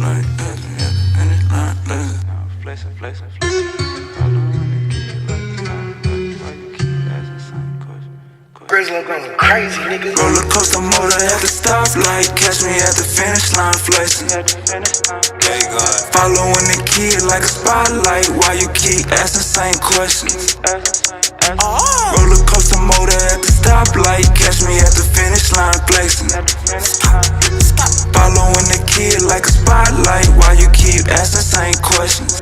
like that. Finish line, flexing, flexing, flexing. Grizzly going crazy, nigga. Roller coaster motor at the stoplight, catch me at the finish line flexing. Following the kid like a spotlight, why you keep asking same questions? Roller coaster motor at the stoplight, catch me at the finish line flexing. Following the kid like a spotlight, why you keep asking same questions?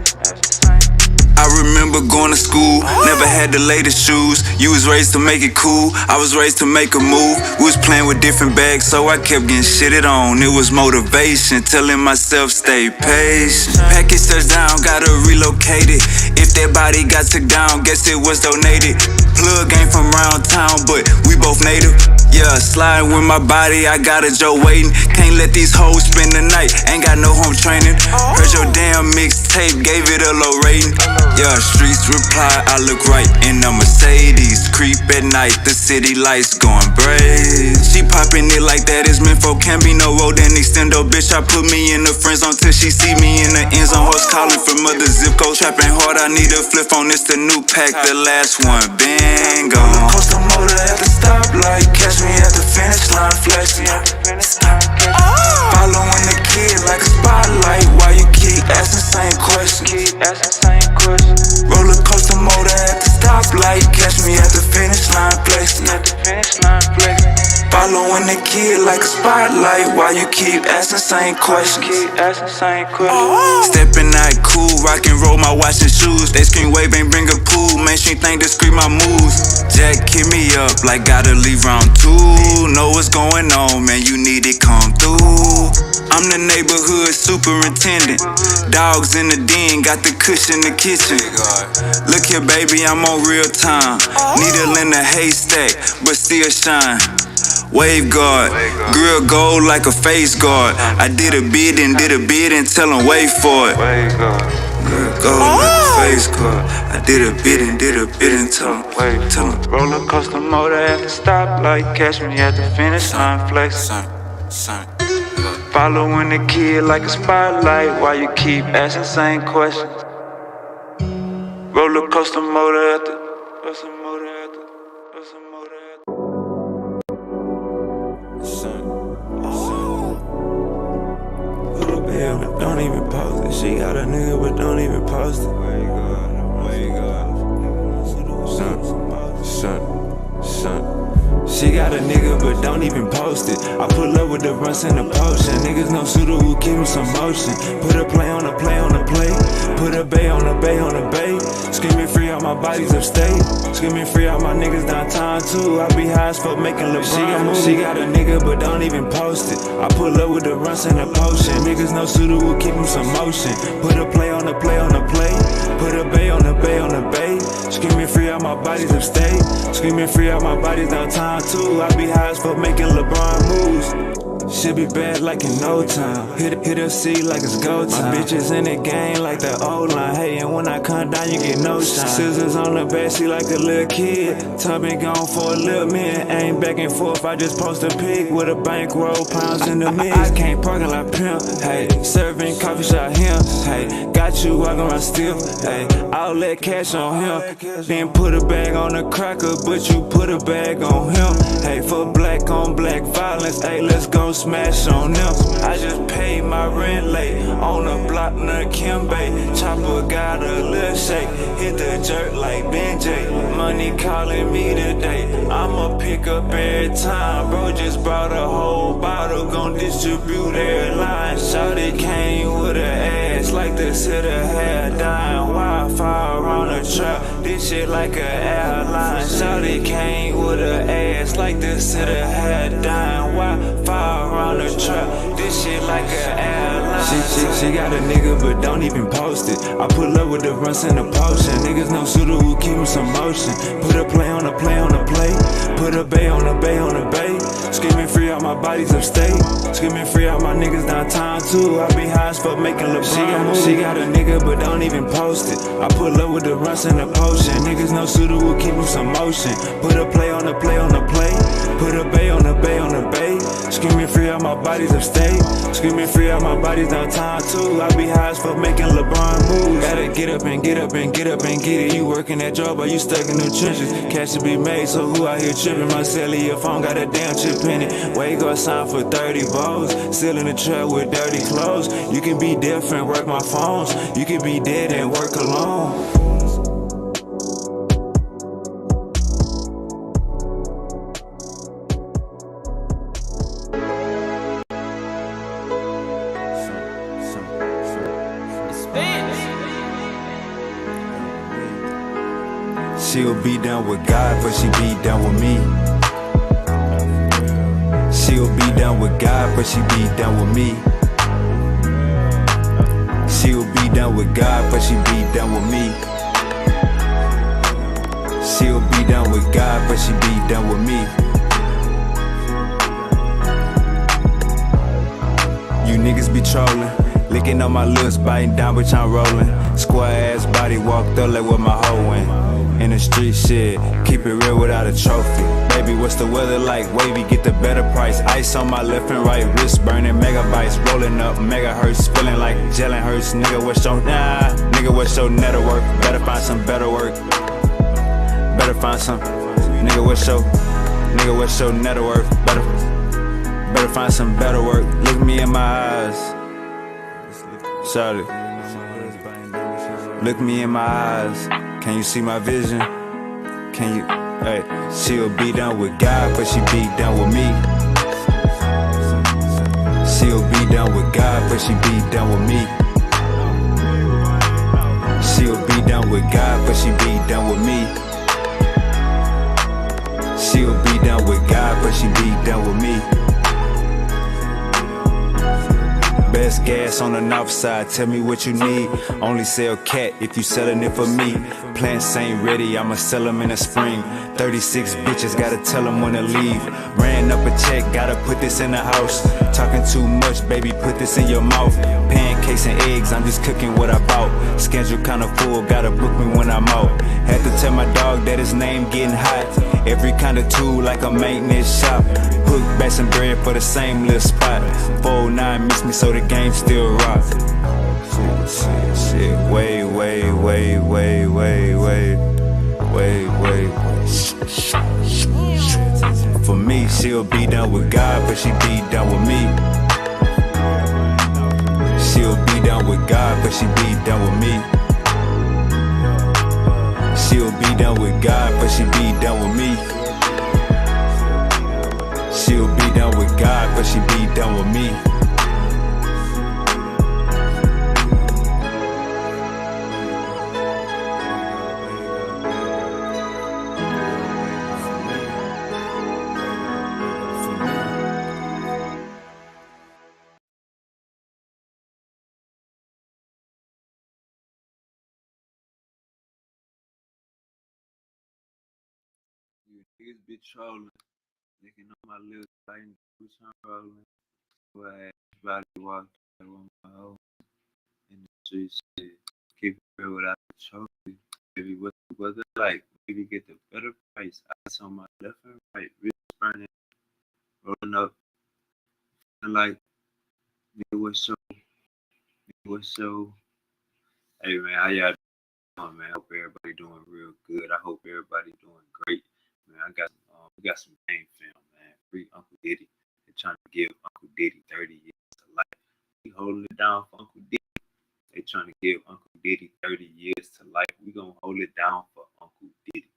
I remember going to school, never had the latest shoes. You was raised to make it cool, I was raised to make a move. We was playing with different bags, so I kept getting shitted on. It was motivation, telling myself stay patient. Package touchdown, gotta relocate it. If that body got took down, guess it was donated. Plug ain't from round town, but we both native. Yeah, sliding with my body, I got a Joe waiting. Can't let these hoes spend the night, ain't got no home training. Heard your damn mixtape, gave it a low rating. Yeah, streets reply, I look right in a Mercedes. Creep at night, the city lights going brave. She popping it like that is meant for, can't be no road and extendo. Bitch, I put me in the friend zone till she see me in the end zone. Hoes calling from other zip code, trapping hard, I need a flip on this, the new pack, the last one been gone. Coaster motor at the stoplight, catch me at the finish line flexing. Following the kid like a spotlight, why you keep asking same questions? Roller coaster motor at the stoplight, catch me at the finish line flexing. Following the kid like a spotlight, why you keep asking same questions? Stepping out cool, rock and roll my watch and shoes. They scream wave ain't bring a pool, mainstream thing to scream my moves. Jack hit me up like gotta leave round 2. Know what's going on, man, you need it come through. I'm the neighborhood superintendent. Dogs in the den, got the kush in the kitchen. Look here, baby, I'm on real time. Needle in a haystack, but still shine. Wave guard, grill gold like a face guard. I did a bid and tell them wait for it. Grill gold like a face guard. I did a bid and tell them wait. Roller coaster motor at the stoplight, catch me at the finish line flexing. Following the kid like a spotlight, why you keep asking same questions? Roller coaster motor at the don't even post it. She got a nigga, but don't even post it. Where you going? Son. She got a nigga, but don't even post it. I pull up with the runs and the potion. Niggas no shooter who keep him some motion. Put a play on a play on a play. Put a bay on a bay on a bay. Screaming free out my bodies upstate. Screaming free out my niggas downtown too. I be high as fuck making LeBron moves. She got a nigga, but don't even post it. I pull up with the runs and the potion. Niggas no shooter who keep him some motion. Put a play on a play on a play. Put a bay on a bay on a bay. Screaming free out my bodies upstate. Screaming free out my bodies downtown too. I be high as fuck making LeBron moves. She'll be bad like in no time. Hit her seat like it's go time. My bitches in the game like the old line. Hey, and when I come down, you get no shine. Scissors on the backseat like a little kid. Tub been gone for a little minute. Ain't back and forth, I just post a pic with a bankroll, pounds in the mix. I can't parking like pimp. Hey, serving coffee shop him. Hey, got you walking around still. Hey, I'll let cash on him. Then put a bag on a cracker, but you put a bag on him. Hey, for black on black violence. Hey, let's go smash on them. I just paid my rent late on the block near Kimbe. Chopper got a little shake, hit the jerk like Ben J. Money calling me today, I'ma pick up every time. Bro just brought a whole bottle, gon' distribute every line. Shawty came with her ass like this hit her hair dying. Wi-Fi around the trap, this shit like a airline. Shawty came with her ass like this hit her hair dying. Wi-Fi around the trap, this shit like an airline. She got a nigga, but don't even post it. I pull up with the runs and the potion. Niggas no shooter who keep him some motion. Put a play on a play on a play. Put a bay on a bay on a bay. Screaming free out my bodies upstate. Screaming free out my niggas downtown too. I be high as fuck making LeBron moves. She got a nigga, but don't even post it. I pull up with the runs and the potion. Niggas no shooter who keep him some motion. Put a play on a play on a play. Put a bay on a bay on a bay. Screaming free out my bodies upstate. Screaming free out my bodies downtown too. too. I be high as fuck making LeBron moves. Gotta get up and get up and get up and get it. You working that job, but you stuck in the trenches. Cash to be made, so who out here tripping? My cellular phone got a damn chip in it. Wake up, sign for 30 balls. Still in the trap with dirty clothes. You can be different, work my phones. You can be dead and work alone. She'll be down with God, but she be down with me. She'll be down with God, but she be down with me. She'll be down with God, but she be down with me. She'll be down with God, but she be down with me. You niggas be trolling, licking on my lips, biting down, bitch, I'm rolling. Square ass body walked up like what my hoe went. In the street shit, keep it real without a trophy. Baby, what's the weather like? Wavy, get the better price. Ice on my left and right wrist, burning megabytes. Rolling up megahertz, feeling like gelling hurts. Nigga, what's your nigga, what's your network? Better find some better work. Better find some. Nigga, what's your network? Better find some better work. Look me in my eyes. Shout it. Look me in my eyes. Can you see my vision? Can you? Hey, she'll be down with God, but she be down with me. She'll be down with God, but she be down with me. She'll be down with God, but she be down with me. She'll be down with God, but she be down with me. Best gas on the north side, tell me what you need. Only sell cat if you selling it for me. Plants ain't ready, I'ma sell them in the spring. 36 bitches, gotta tell them when to leave. Ran up a check, gotta put this in the house. Talking too much, baby, put this in your mouth. Pancakes and eggs, I'm just cooking what I bought. Schedule kinda full, gotta book me when I'm out. Had to tell my dog that his name getting hot. Every kind of tool like a maintenance shop. Hook back some bread for the same little spot. 409 miss me so the game still rock. Shit, wait. For me, she'll be down with God, but she be down with me. She'll be down with God, but she be down with me. She'll be down with God, but she be down with me. She'll be down with God, but she be down with me. Niggas be trolling, licking on my lips, biting, boots on rolling. Why everybody walk on my hoe in the street shit. Keep it real without the trophy. Baby, what's the weather like? Maybe get the better price. Ice on my left and right, wrist burning, rolling up, feeling like what's your? Hey man, how y'all doing, man? Hope everybody doing real good. I hope everybody doing great. Man, we got some game film, man. Free Uncle Diddy. They're trying to give Uncle Diddy 30 years to life. We holding it down for Uncle Diddy. They trying to give Uncle Diddy 30 years to life. We gonna hold it down for Uncle Diddy.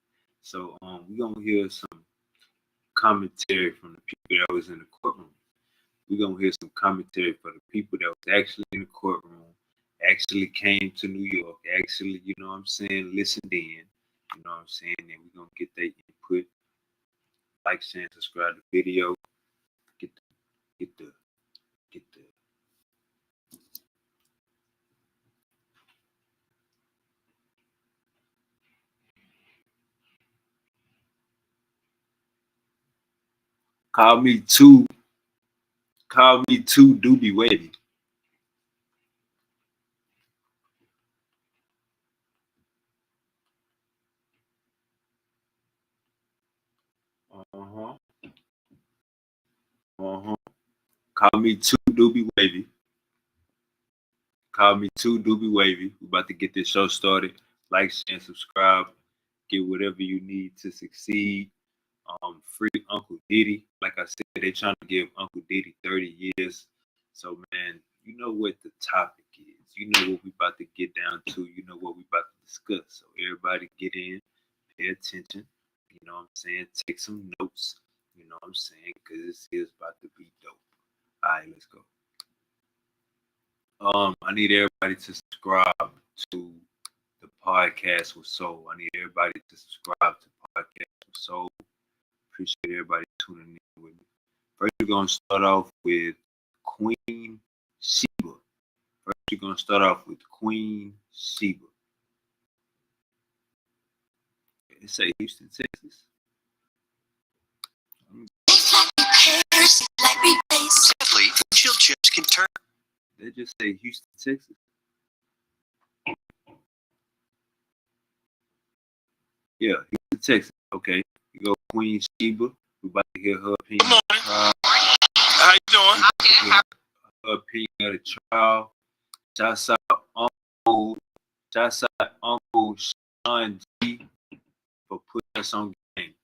So we gonna hear some commentary from the people that was in the courtroom. We gonna hear some commentary for the people that was actually in the courtroom, actually came to New York, actually, you know what I'm saying, listened in, you know what I'm saying, and we gonna get their input. Like, share, and subscribe to the video. Get the Call me too Doobie Wavy. Uh-huh. Uh-huh. Call me too Doobie Wavy. Call me too, Doobie Wavy. We about to get this show started. Like, share, and subscribe. Get whatever you need to succeed. Free Uncle Diddy. Like I said, they trying to give Uncle Diddy 30 years. So, man, you know what the topic is. You know what we about to get down to. You know what we about to discuss. So everybody get in, pay attention. You know what I'm saying? Take some notes. You know what I'm saying? Because this is about to be dope. All right, let's go. I need everybody to subscribe to the podcast with Soul. I need everybody to subscribe to podcast with Soul. Appreciate everybody tuning in with me. First, we're gonna start off with Queen Sheba. Queen Sheba. It say Houston, Texas. Simply, chilled chips can turn. They just say Houston, Texas. Yeah, Houston, Texas. Okay, you go Queen Sheba. We about to hear her opinion. Good morning. How you doing? Her opinion of the trial. Shouts out Uncle Sean G for putting us on game.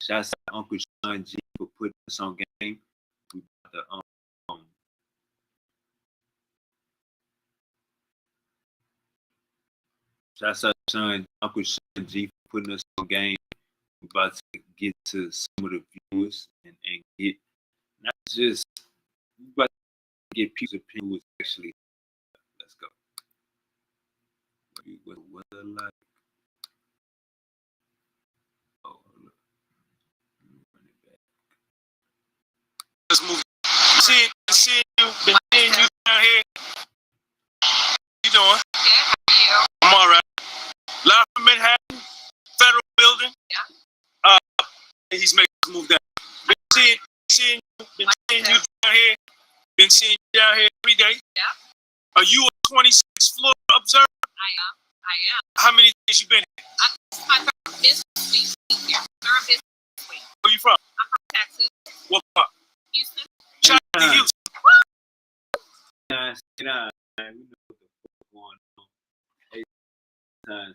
Shouts out Uncle Sean G for putting us on game. We about to shouts out Uncle Sean G for putting us on game. We about to get to some of the viewers and get not just we about to get people's opinion was actually. Let's go. What the weather like? Oh, look. Run it back. Let's move. Seeing you down here. You doing? I'm all right. Live from Manhattan, Federal Building. Yeah. He's making us move down. Been seeing you down here. Been seeing you down here every day. Yeah. Are you a 26th floor observer? I am. How many days you been here? This is my third business week here. Third business week. Where you from? I'm from Texas. What part? Houston. Shout out to Houston. Stay down, man. We know what the fuck going on. Hey,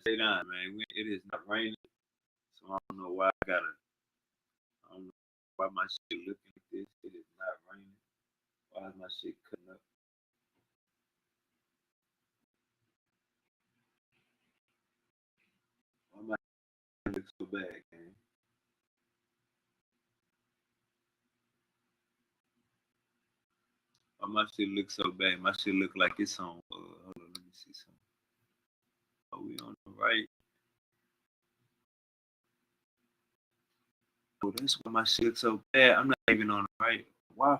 stay down, man. It is not raining, so I don't know why I don't know why my shit looking like this. It is not raining. Why is my shit cutting up? Why my shit look so bad, man? Why my shit look so bad? My shit look like it's on. Hold on, let me see something. Are we on the right? Oh, that's why my shit looks so bad. I'm not even on the right. Why?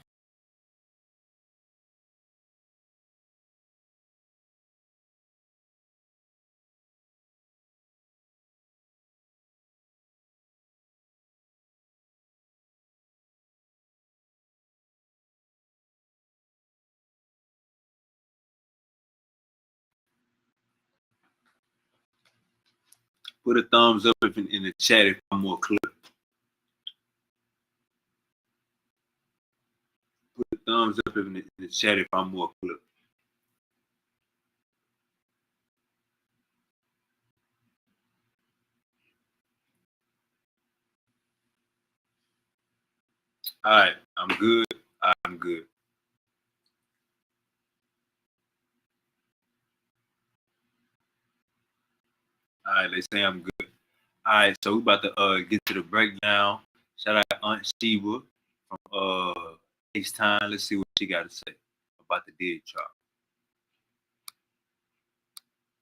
Put a thumbs up if in the chat if I'm more clip. Put a thumbs up in the chat if I'm more clip. All right, I'm good. I'm good. All right, they say I'm good. All right, so we about to get to the breakdown. Shout out Aunt Sheba from FaceTime. Let's see what she got to say about the Diddy trial.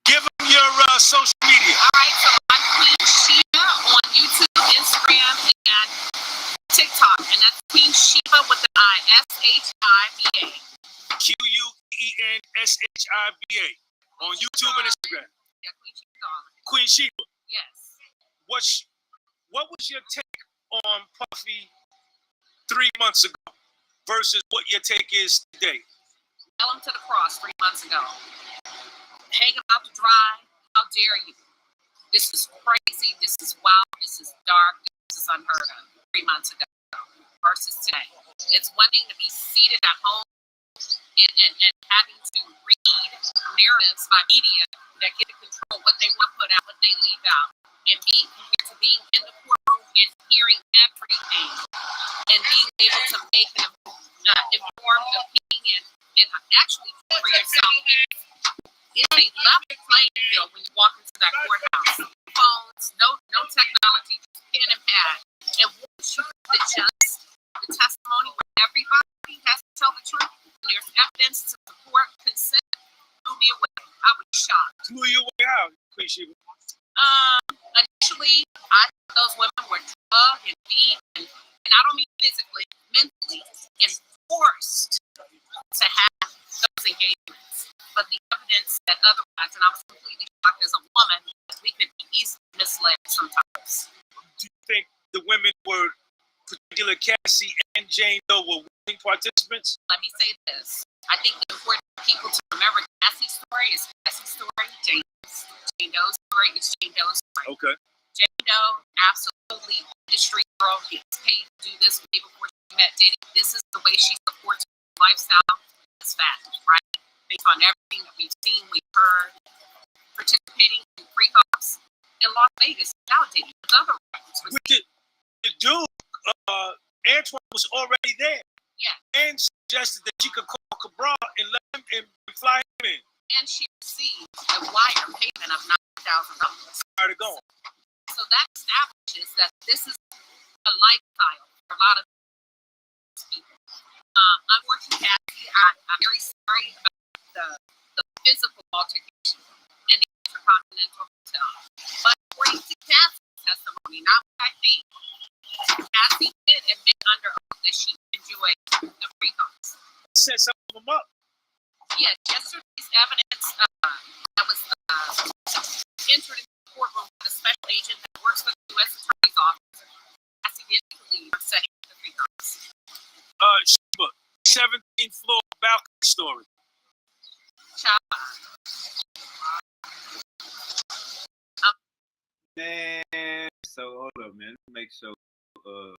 Give them your social media. All right, so I'm Queen Sheba on YouTube, Instagram, and TikTok, and that's Queen Sheba with the I, SHIBA. QUENSHIBA on YouTube and Instagram. Yeah, Queen Sheba. Queen Sheba. Yes. What was your take on Puffy 3 months ago versus what your take is today? Nail him to the cross 3 months ago. Hang him out to dry. How dare you? This is crazy. This is wild. This is dark. This is unheard of. 3 months ago versus today. It's one thing to be seated at home and having to read narratives by media that get to control what they want to put out, what they leave out, and being compared to being in the courtroom and hearing everything and being able to make an informed opinion and actually for yourself. It's a level playing field when you walk into that courthouse. Phones, no technology, just pen and pad. And once you adjust the testimony where everybody has to tell the truth, and there's evidence to support consent, blew me away. I was shocked. Blew you away how, Queen Sheba? Initially, I thought those women were drugged and beat, and I don't mean physically, mentally, and forced to have those engagements. But the evidence said otherwise, and I was completely shocked as a woman that we could be easily misled sometimes. Do you think the women were, particularly Cassie and Jane Doe, were willing participants? Let me say this. I think the important people to remember Cassie's story is Cassie's story. Jane Doe's story is Jane Doe's story. Okay. Jane Doe, absolutely industry girl, gets paid to do this way before she met Diddy. This is the way she supports her lifestyle. It's fact, right? Based on everything that we've seen, we've heard, participating in freak-offs in Las Vegas without Diddy, with other records. With the dude, Antoine was already there. Yeah. And suggested that she could call Cabral and let him and fly him in. And she received a wire payment of $9,000. Where to go? So that establishes that this is a lifestyle for a lot of people. Unfortunately, Cassie, I'm very sorry about the physical altercation in the Intercontinental Hotel. But according to Cassie's testimony, not what I think, Cassie did admit under oath that she enjoyed the freak-offs. Set some of them up. Yeah, yesterday's evidence that was entered into the courtroom with a special agent that works for the U.S. Attorney's Office. Cassie did believe setting up the freak-offs. Sheba, 17th floor balcony story. Man, so hold up, man. Make sure. I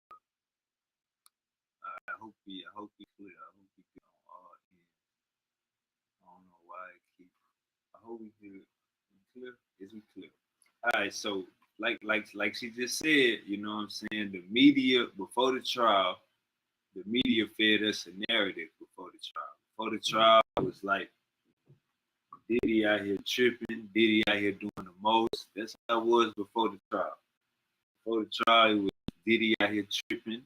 hope we clear. I hope we get on all ends. I don't know why I keep. I hope we clear. Clear? Is we clear? All right. So like she just said, you know what I'm saying? The media before the trial, the media fed us a narrative before the trial. Before the trial, it was like Diddy out here tripping, Diddy out here doing the most. That's how it was before the trial. Before the trial, it was Diddy out here tripping.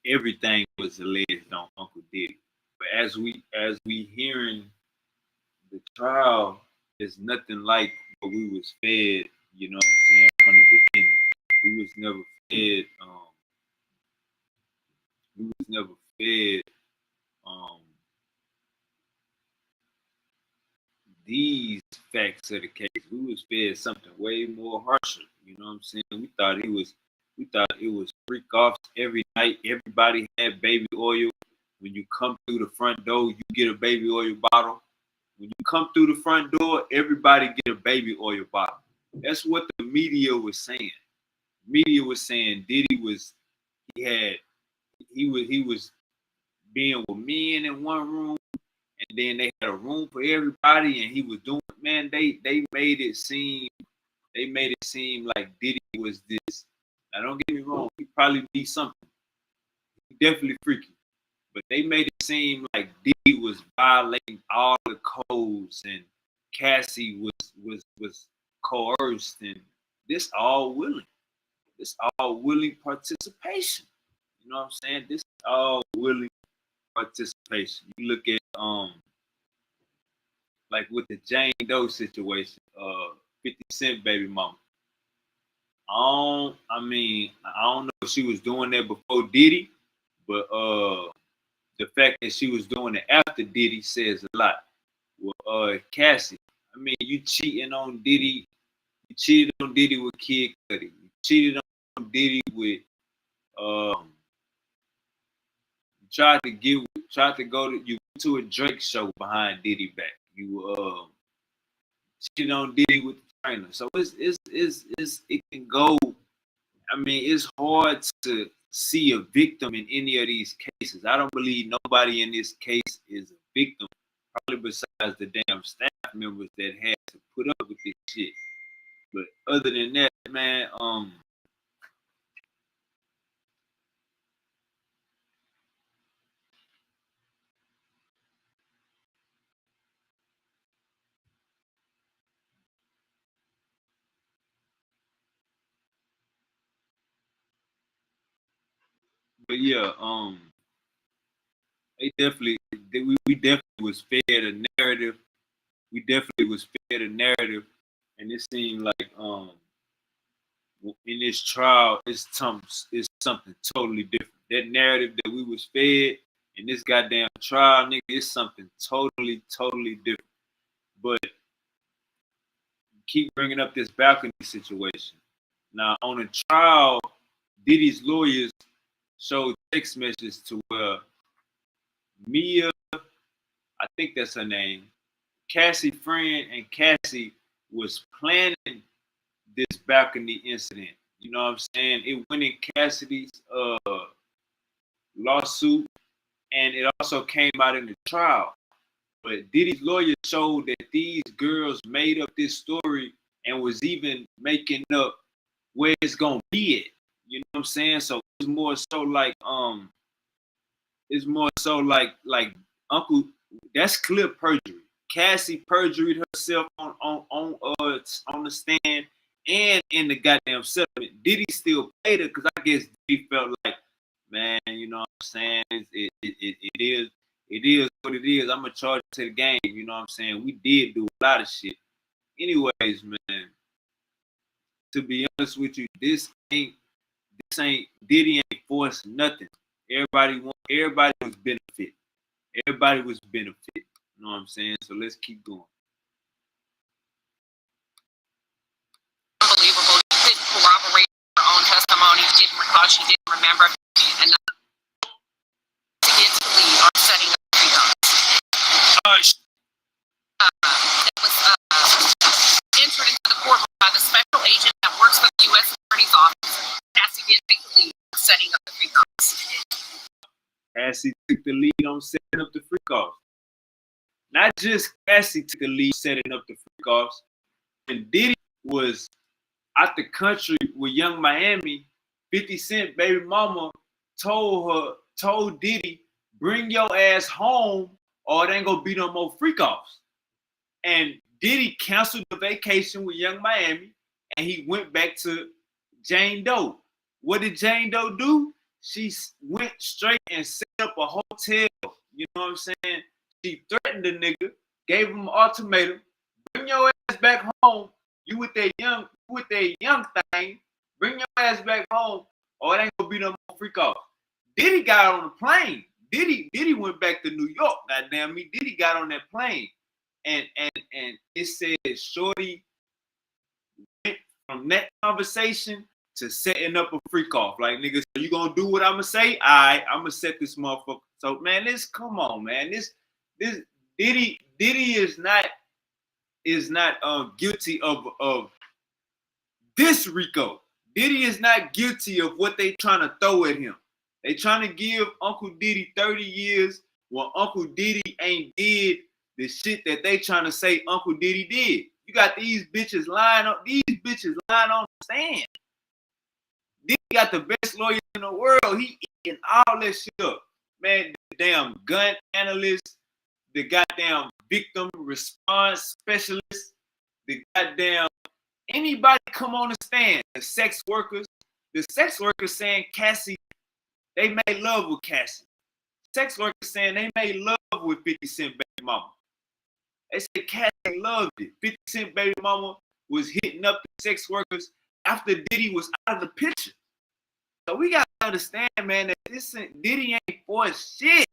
Everything was alleged on Uncle Diddy. But as we hearing the trial, it's nothing like what we was fed, you know what I'm saying, from the beginning. We was never fed these facts of the case. We was fed something way more harsher. You know what I'm saying? We thought it was freak offs every night. Everybody had baby oil. When you come through the front door, you get a baby oil bottle. When you come through the front door, everybody get a baby oil bottle. That's what the media was saying. Media was saying Diddy was being with men in one room, and then they had a room for everybody, and he was doing, man, they made it seem like Diddy was this. Now don't get me wrong, he probably be something. He definitely freaky. But they made it seem like Diddy was violating all the codes and Cassie was coerced, and this all willing. This all willing participation. You know what I'm saying? This all willing participation. You look at like with the Jane Doe situation, 50 Cent baby mama. I don't know if she was doing that before Diddy, but the fact that she was doing it after Diddy says a lot. Well, Cassie, I mean, you cheating on Diddy. You cheated on Diddy with Kid Cudi. You cheated on Diddy with you tried to go to a Drake show behind Diddy back. You cheated on Diddy with the trainer. So it can go. I mean, it's hard to see a victim in any of these cases. I don't believe nobody in this case is a victim, probably besides the damn staff members that had to put up with this shit. But other than that, man, but yeah, we definitely was fed a narrative. We definitely was fed a narrative, and it seemed like in this trial, it's something totally different. That narrative that we was fed in this goddamn trial, nigga, is something totally different. But keep bringing up this balcony situation. Now, on the trial, Diddy's lawyers showed text messages to Mia, I think that's her name, Cassie Friend, and Cassie was planning this balcony incident. You know what I'm saying? It went in Cassidy's lawsuit, and it also came out in the trial. But Diddy's lawyer showed that these girls made up this story and was even making up where it's gonna be at. You know what I'm saying? So it's more so like Uncle, that's clear perjury. Cassie perjured herself on the stand and in the goddamn settlement. Diddy still paid her because I guess Diddy felt like, man, you know what I'm saying? It is what it is. I'm gonna charge it to the game. You know what I'm saying? We did do a lot of shit. Anyways, man, to be honest with you, Diddy ain't forced nothing. Everybody was benefit. Everybody was benefit. You know what I'm saying? So let's keep going. Unbelievable. She didn't corroborate her own testimony. She didn't recall. She didn't remember. And to get to lead on setting up freedom. That was entered into the courtroom by the special agent that works for the U.S. Attorney's Office. Cassie did take the lead on setting up the free calls. Cassie took the lead on setting up the free calls. Not just Cassie took the lead setting up the free calls. And Diddy was out the country with Young Miami, 50 Cent baby mama told Diddy, bring your ass home or it ain't gonna be no more freak offs. And Diddy canceled the vacation with Young Miami and he went back to Jane Doe. What did Jane Doe do? She went straight and set up a hotel. You know what I'm saying? She threatened the nigga, gave him an ultimatum, bring your ass back home. You with that young thing, bring your ass back home or it ain't gonna be no more freak off. Diddy got on the plane. Diddy went back to New York. Goddamn me, Diddy got on that plane. And it said Shorty went from that conversation to setting up a freak off. Like, niggas, so you gonna do what I'm gonna say? All right, I'm gonna set this motherfucker. So, man, come on, man. This Diddy is not guilty of this RICO. Diddy is not guilty of what they trying to throw at him. They trying to give Uncle Diddy 30 years when Uncle Diddy ain't did the shit that they trying to say Uncle Diddy did. You got these bitches lying on the stand. Diddy got the best lawyer in the world. He eating all that shit up. Man, the damn gun analyst, the goddamn victim response specialist, the goddamn anybody come on the stand, the sex workers saying Cassie, they made love with Cassie. Sex workers saying they made love with 50 Cent baby mama. They said Cassie loved it. 50 Cent baby mama was hitting up the sex workers after Diddy was out of the picture. So we gotta understand, man, that Diddy ain't forced shit.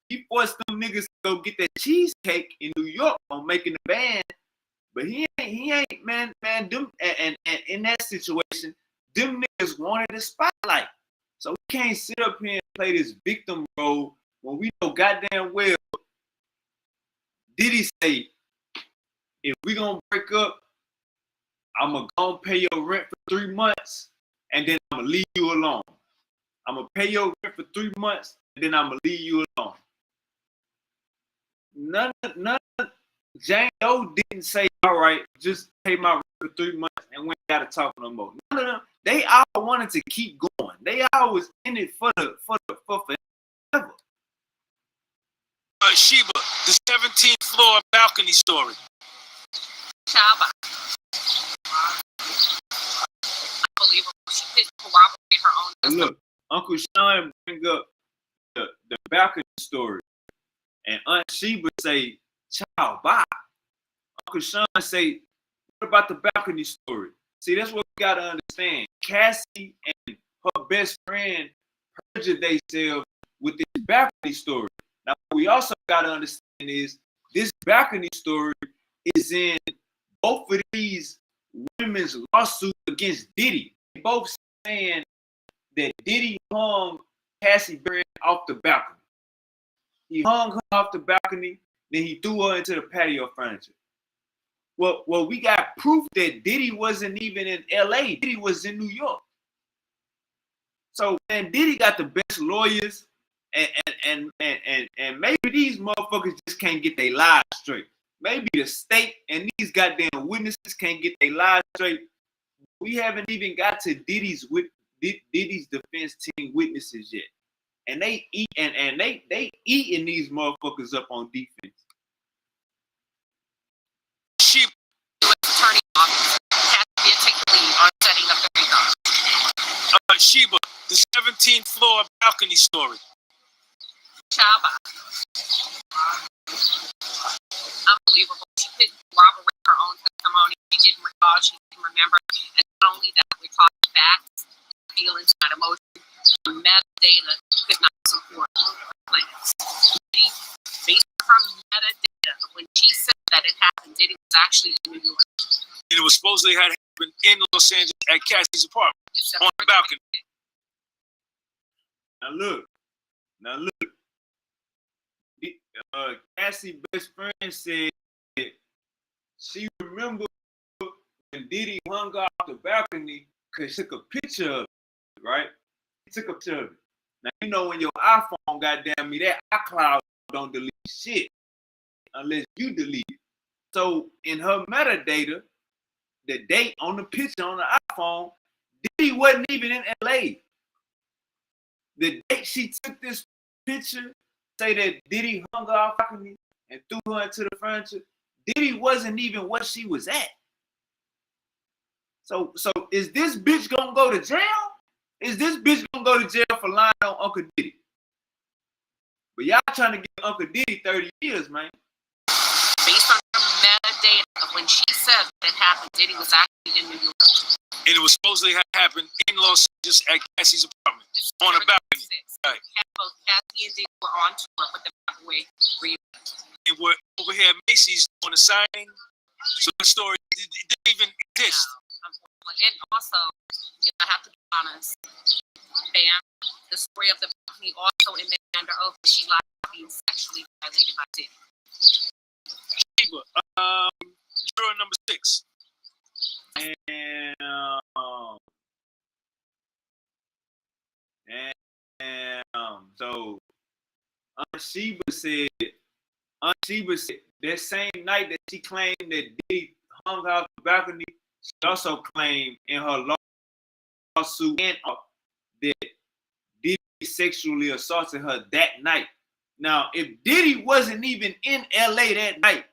He forced them niggas to go get that cheesecake in New York on making the band. But he ain't, man, them and in that situation, them niggas wanted the spotlight. So we can't sit up here and play this victim role when we know goddamn well Diddy say, if we gonna break up, I'm gonna go pay your rent for 3 months and then I'm gonna leave you alone. I'm gonna pay your rent for 3 months and then I'm gonna leave you alone. none. Jane Doe didn't say, all right, just pay my rent for 3 months and we ain't gotta talk no more. None of them. They all wanted to keep going. They all was in it for forever. Sheba, the 17th floor balcony story. Chaba. Unbelievable. She didn't corroborate her own testimony. Look, Uncle Sean bring up the balcony story, and Aunt Sheba say, "Child, bye." Uncle Sean say, "What about the balcony story?" See, that's what we gotta understand. Cassie and her best friend perjured themselves with this balcony story. Now, what we also gotta understand is this balcony story is in both of these women's lawsuits against Diddy. They both saying that Diddy hung Cassie Brand off the balcony. He hung her off the balcony, then he threw her into the patio furniture. Well, we got proof that Diddy wasn't even in LA. Diddy was in New York. So, man, Diddy got the best lawyers, and maybe these motherfuckers just can't get their lies straight. Maybe the state and these goddamn witnesses can't get their lies straight. We haven't even got to Diddy's defense team witnesses yet, and they eat and they eating these motherfuckers up on defense. Sheba, U.S. Attorney Office has to take the lead on setting up the recall. Sheba, the 17th floor balcony story. Chaba. Unbelievable. She couldn't corroborate her own testimony. She didn't recall. She didn't remember. And not only that, we're talking facts, feelings, not emotion. Metadata could not support her claims. Based on her metadata, when she said that it happened, Diddy was actually in New York. And it was supposedly had happened in Los Angeles at Cassie's apartment on the balcony. Now look. Cassie's best friend said she remembered when Diddy hung off the balcony because she took a picture of it, right? He took a picture of it. Now, you know when your iPhone, goddamn me, that iCloud don't delete shit unless you delete it. So in her metadata, the date on the picture on the iPhone, Diddy wasn't even in LA. The date she took this picture, say that Diddy hung her off the balcony and threw her into the furniture, Diddy wasn't even where she was at. So is this bitch gonna go to jail? Is this bitch gonna go to jail for lying on Uncle Diddy? But y'all trying to give Uncle Diddy 30 years, man. Based on her metadata, when she said that it happened, Diddy was actually in New York. And it was supposedly had happened in Los Angeles at Cassie's apartment on a balcony. Right. Both Cassie and Diddy were on tour with the Breakaway reunion. And we're over here at Macy's on a signing. So the story didn't even exist. And also, I have to be honest, the story of the balcony also in there under oath that she lied about being sexually violated by Diddy. Sheba, juror number 6. So Aunt Sheba said that same night that she claimed that Diddy hung out the balcony, she also claimed in her lawsuit that Diddy sexually assaulted her that night. Now, if Diddy wasn't even in LA that night,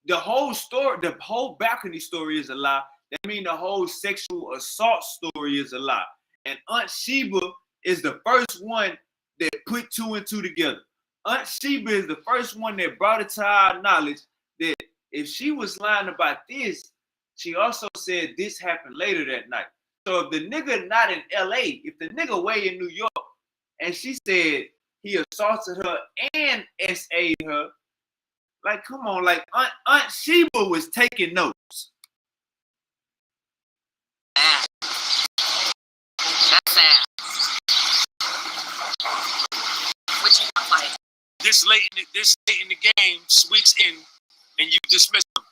the whole balcony story is a lie. That means the whole sexual assault story is a lie. And Aunt Sheba is the first one that put 2 and 2 together. Aunt Sheba is the first one that brought it to our knowledge that if she was lying about this, she also said this happened later that night. So if the nigga not in LA, if the nigga way in New York, and she said he assaulted her and SA'd her, like, come on, like Aunt Sheba was taking notes. That's sad. What you want, like? This late in the game sweeps in and you dismiss them.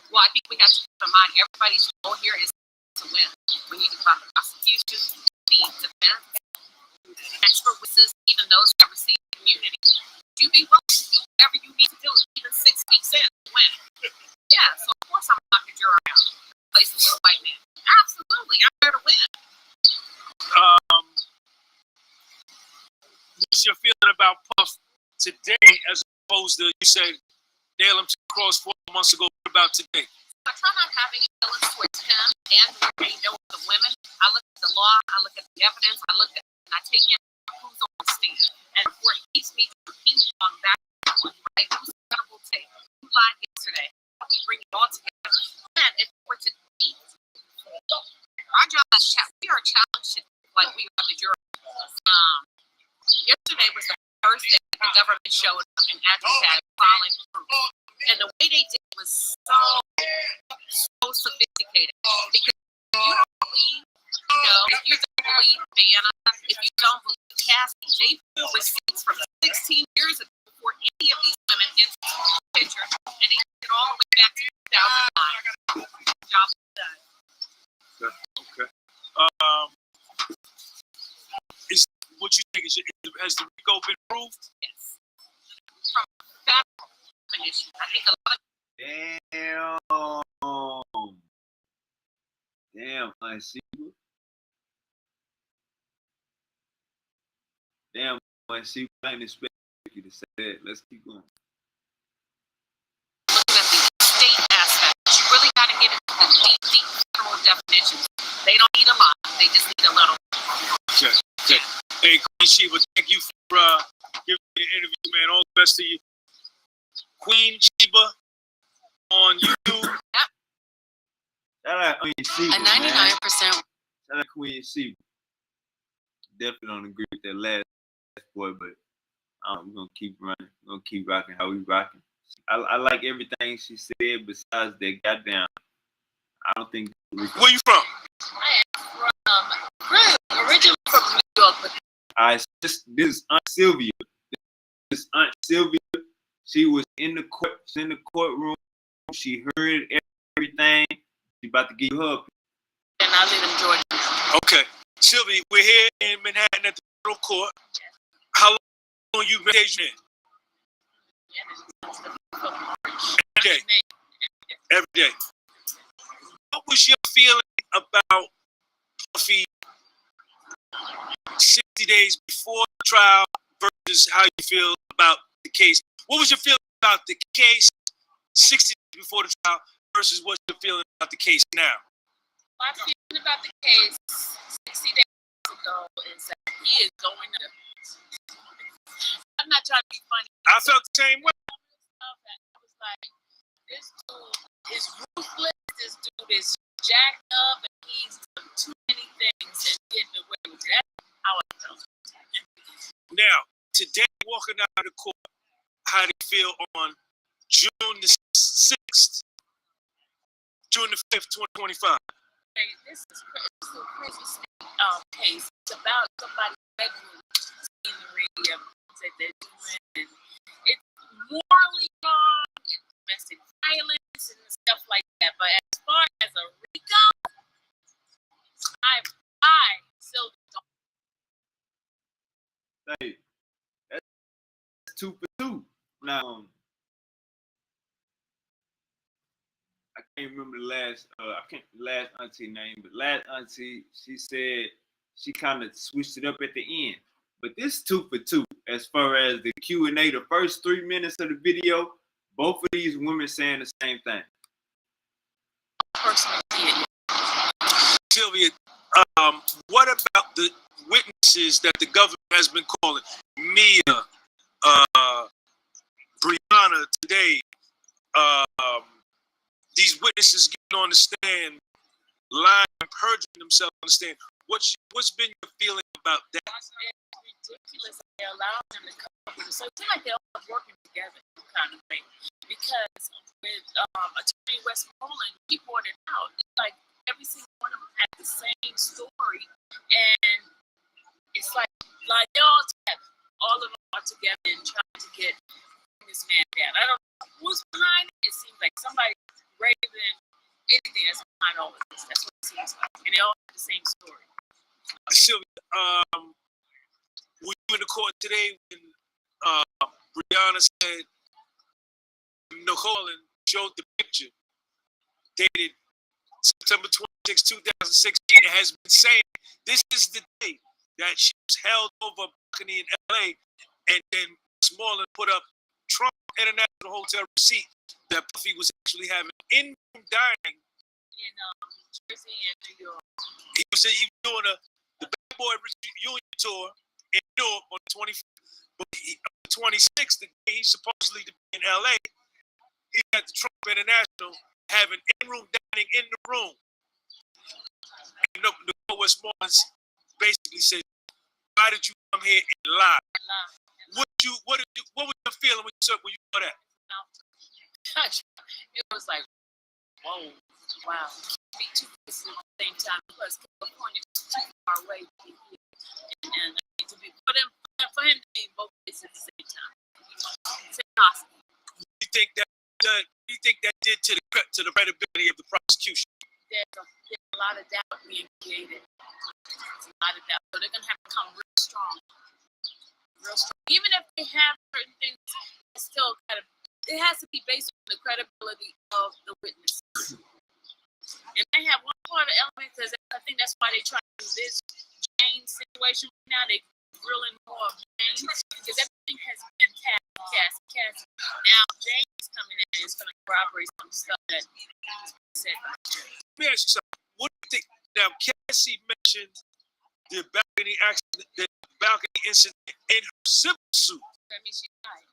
Well, I think we have to keep in mind everybody's goal here is to win. When you think about the prosecution, the defense, expert witnesses, even those that receive immunity. you be willing to do whatever you need to do, even 6 weeks in to win? Yeah, so of course I'm knocking you around. Places with a white man. Absolutely, I'm there to win. What's your feeling about Puff today as opposed to, you said, nail him to the cross 4 months ago? What about today? I try not having feelings towards him and the women. I look at the law, I look at the evidence, I take him who's on the stand. And where it keeps me to ping pong back and forth, right? Who's credible tape? Who lied yesterday? How we bring it all together? And if we're to be, our job is we are challenged like we are the jury. Yesterday was the first day the government showed up and actually had solid proof. And the way they did was so sophisticated. Because if you don't believe, if you don't believe Vanna, if you don't believe Cassie, they pull receipts from 16 years ago before any of these women entered the picture, and they took it all the way back to 2009. Job done. Okay. Is what you think has the RICO been proved? Yes. From federal definition, I think a lot of Damn, I see you. Damn, I see you. I didn't expect you to say that. Let's keep going. looking at the state aspect, you really got to get into the deep federal definitions. They don't need a lot. They just need a little. Okay. Hey, Queen Sheba, thank you for giving me an interview, man. All the best to you. Queen Sheba on YouTube. Yep. Shout out Queen Sheba, A 99%. Shout out Queen Sheba. Definitely don't agree with that last boy, but we're going to keep running. We're going to keep rocking how we rocking. I like everything she said besides that goddamn. I don't think. Where you from? I am originally from New York, but This is Aunt Sylvia. This is Aunt Sylvia. She was in the courtroom. She heard everything. She about to give you her. and I live in Georgia. Okay. Sylvia, we're here in Manhattan at the federal court. How long you been engaged in? Every day. Every day. What was your feeling about Puffy 60 days before the trial versus how you feel about the case? What was your feeling about the case 60 days before the trial versus what you're feeling about the case now? My feeling about the case 60 days ago is that he is going to. I'm not trying to be funny. I felt the same way. I was like, this dude is ruthless. This dude is jacked up, and he's done too many things and getting away with it. That's how I felt. Now, today, walking out of the court, how do you feel on June the 6th, June the 5th, 2025? Hey, this is a crazy case. It's about somebody's bedroom scenery of things that they're doing. And it's morally wrong, and domestic violence and stuff like that. But as far as a RICO, I still don't. Hey, that's 2 for 2. Now, I can't remember the last auntie name, but last auntie, she said she kind of switched it up at the end. But this 2 for 2, as far as the Q&A, the first 3 minutes of the video, both of these women saying the same thing. Personally, Sylvia, what about the witnesses that the government has been calling? Mia, Brianna today, these witnesses getting on the stand, lying, perjuring themselves on the stand. What's been your feeling about that? It's ridiculous that they allow them to come up with it. So it seems like they're all working together, kind of thing. Because with Attorney Westmoreland, he brought it out. It's like every single one of them had the same story, and it's like they're all together. All of them are together and trying to get this man down. I don't know who's behind it. It seems like somebody greater than anything that's behind all of this. That's what it seems like, and they all have the same story. Sylvia, were you in the court today when Brianna said Nicole showed the picture dated September 26, 2016. It has been saying this is the day that she was held over a balcony in LA, and then Smallin put up Trump International Hotel receipt that Puffy was actually having in-room dining in Jersey and New York. He was doing the Bad Boy Reunion tour in New York on the 25th. But on the 26th, the day he's supposedly to be in LA, he had the Trump International having in-room dining in the room. And Nicole Westmoreland basically said, "Why did you come here and lie? What was your feeling when you saw that?" It was like, whoa, wow. Be two places at the same time because California is too far away to be here. And to be for him to be in both places at the same time. It's impossible. What do you think that did to the credibility of the prosecution? There's a lot of doubt being created. There's a lot of doubt. So they're gonna have to come real strong. Real strong. Even if they have certain things, it's still it has to be based on the credibility of the witnesses. And they have one part of the element because I think that's why they try to do this James situation right now. They're drilling more of James because everything has been cast. Now James is coming in and is going to corroborate some stuff that said. Let me ask you something. What do you think? Now, Cassie mentioned the balcony accident, the balcony incident in her civil suit. That means she died.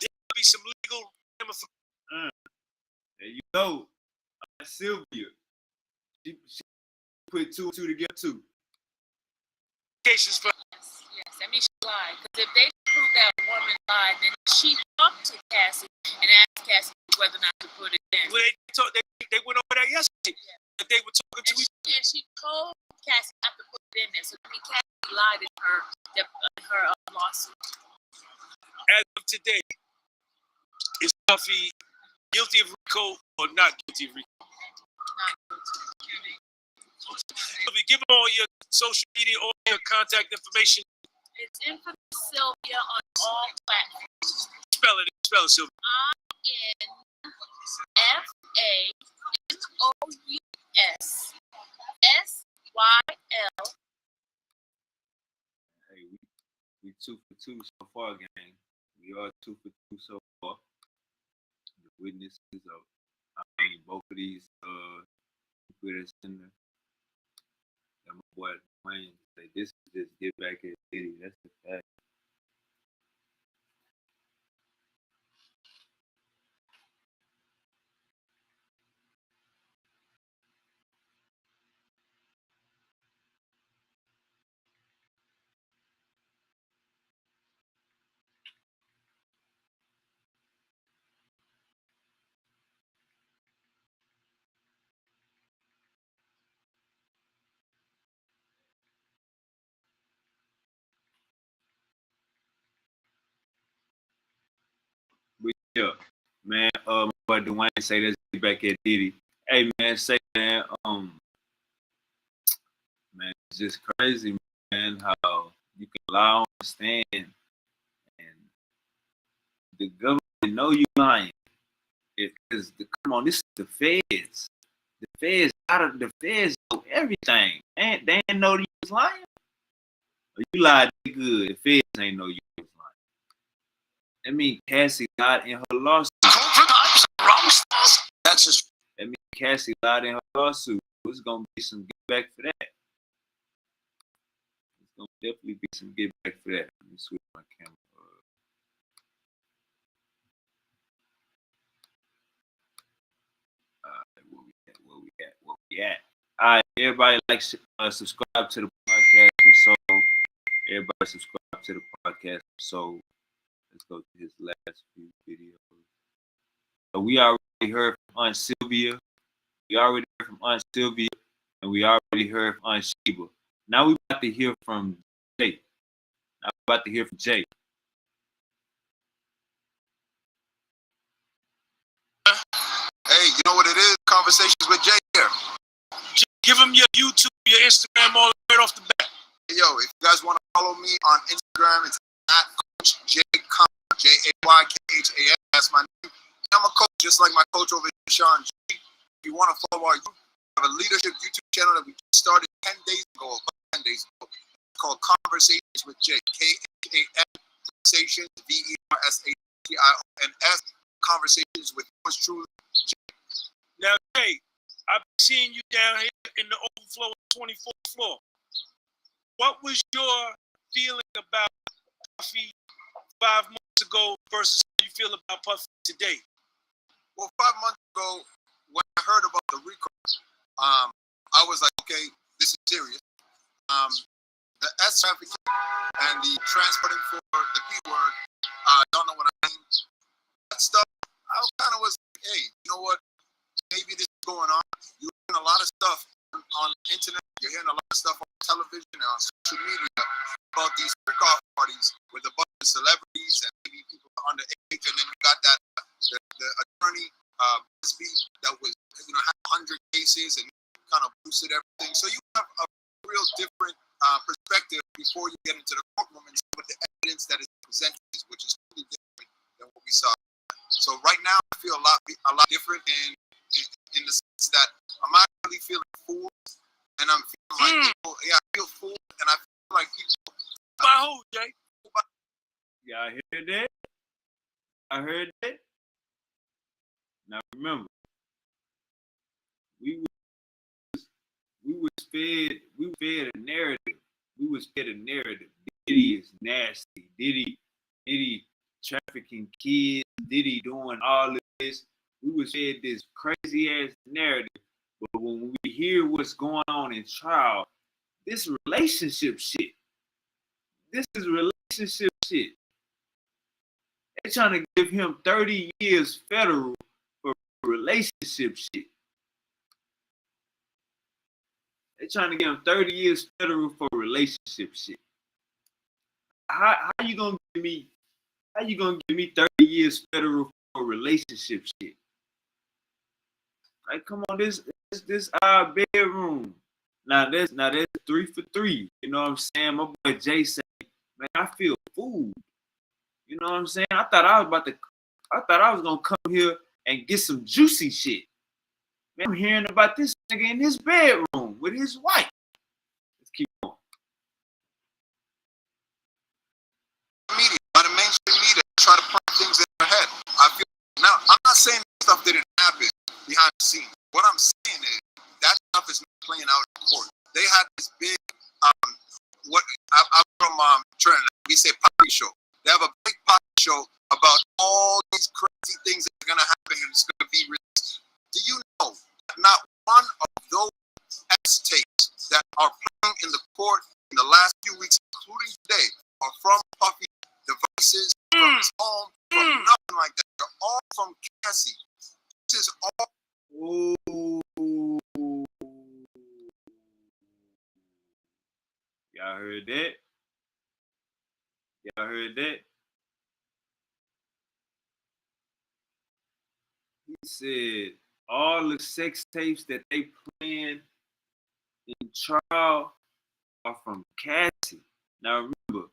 There'll be some legal ramifications. There you go. Sylvia. She put two together too. For yes, that means she lied. Because if they prove that woman lied, then she talked to Cassie and asked Cassie whether or not to put it in. Well, they went over that yesterday. Yeah. That they were talking to each other. And she told Cassie not to put it in there. So I mean, Cassie lied in her lawsuit. As of today, is Puffy guilty of RICO or not guilty of RICO? Not guilty. Puffy, give them all your social media, all your contact information. It's Infamous Sylvia on all platforms. Spell it, Sylvia. INFAMOUS SYL. Hey, we 2 for 2 so far, gang. We are 2 for 2 so far. The witnesses of both of these put us in there. And my boy Wayne say this is just get back at Diddy. That's the fact. But yeah, man, my boy Dwayne say let's get back at Diddy. Hey man, say man, man, it's just crazy, man, how you can lie on the stand and the government know you lying. Because come on, this is the feds. The feds know everything. And they didn't know you was lying. Or you lied good. The feds ain't know you was lying. That mean Cassie lied in her lawsuit. That's just. That mean Cassie lied in her lawsuit. There's gonna be some get back for that. There's gonna definitely be some get back for that. Let me switch my camera. Where we at? All right, everybody subscribe to the podcast. So everybody subscribe to the podcast. So let's go to his last few videos. So we already heard from Aunt Sylvia. We already heard from Aunt Sylvia, and we already heard from Aunt Sheba. Now we about to hear from Jay. Jay. Hey, you know what it is? Conversations with Jay here. Give him your YouTube, your Instagram, all right off the bat. Yo, if you guys want to follow me on Instagram, it's Coach Jay Khan, JAYKHAN. That's my name. I'm a coach, just like my coach over here, Sean G. If you want to follow our youth, we have a leadership YouTube channel that we just started 10 days ago, about 10 days ago. It's called Conversations with Jay, KHAN, Conversations, VERSATIONS, Conversations with yours truly, Jay. Now, Jay, I've seen you down here in the overflow 24th floor. What was your feeling about Puffy 5 months ago versus how you feel about Puffy today? Well, 5 months ago, when I heard about the recall, I was like, okay, this is serious. The S trafficking and the transporting for the P word, I don't know what I mean. That stuff, I kind of was like, hey, you know what? Maybe this is going on. You're hearing a lot of stuff on the internet. You're hearing a lot of stuff on television and on social media about these freak-off parties with a bunch of celebrities and maybe people underage. And then you got that the attorney that was, had 100 cases and kind of boosted everything. So you have a real different perspective before you get into the courtroom and see what the evidence that is presented is, which is totally different than what we saw. So right now I feel a lot different in the sense that I'm actually feeling fooled, and I'm feeling like people, I feel fooled, and I feel like people. By who, Jay? Yeah, I heard that. I heard that. Now remember, we was fed a narrative. We was fed a narrative. Diddy is nasty. Diddy trafficking kids. Diddy doing all of this. We was fed this crazy ass narrative. But when we hear what's going on in trial, this relationship shit. This is relationship shit. They're trying to give him 30 years federal for relationship shit. They're trying to give him 30 years federal for relationship shit. How you gonna give me 30 years federal for relationship shit? Like, come on, this our bedroom. Now that's 3 for 3. You know what I'm saying? My boy Jay said, man, I feel fooled. You know what I'm saying? I thought I was gonna come here and get some juicy shit. Man, I'm hearing about this nigga in his bedroom with his wife. Let's keep going. Media, by the mainstream media, try to put things in their head. I feel now. I'm not saying stuff didn't happen behind the scenes. What I'm saying is that stuff is not playing out in court. They had this big, I'm from Trinidad. We say party show. They have a big party show about all these crazy things that are gonna happen and it's gonna be released. Do you know that not one of those X tapes that are playing in the court in the last few weeks, including today, are from Puffy devices, from his home, from nothing like that. They're all from Cassie. This is all. Ooh. Y'all heard that? Y'all heard that? He said all the sex tapes that they playing in trial are from Cassie. Now remember,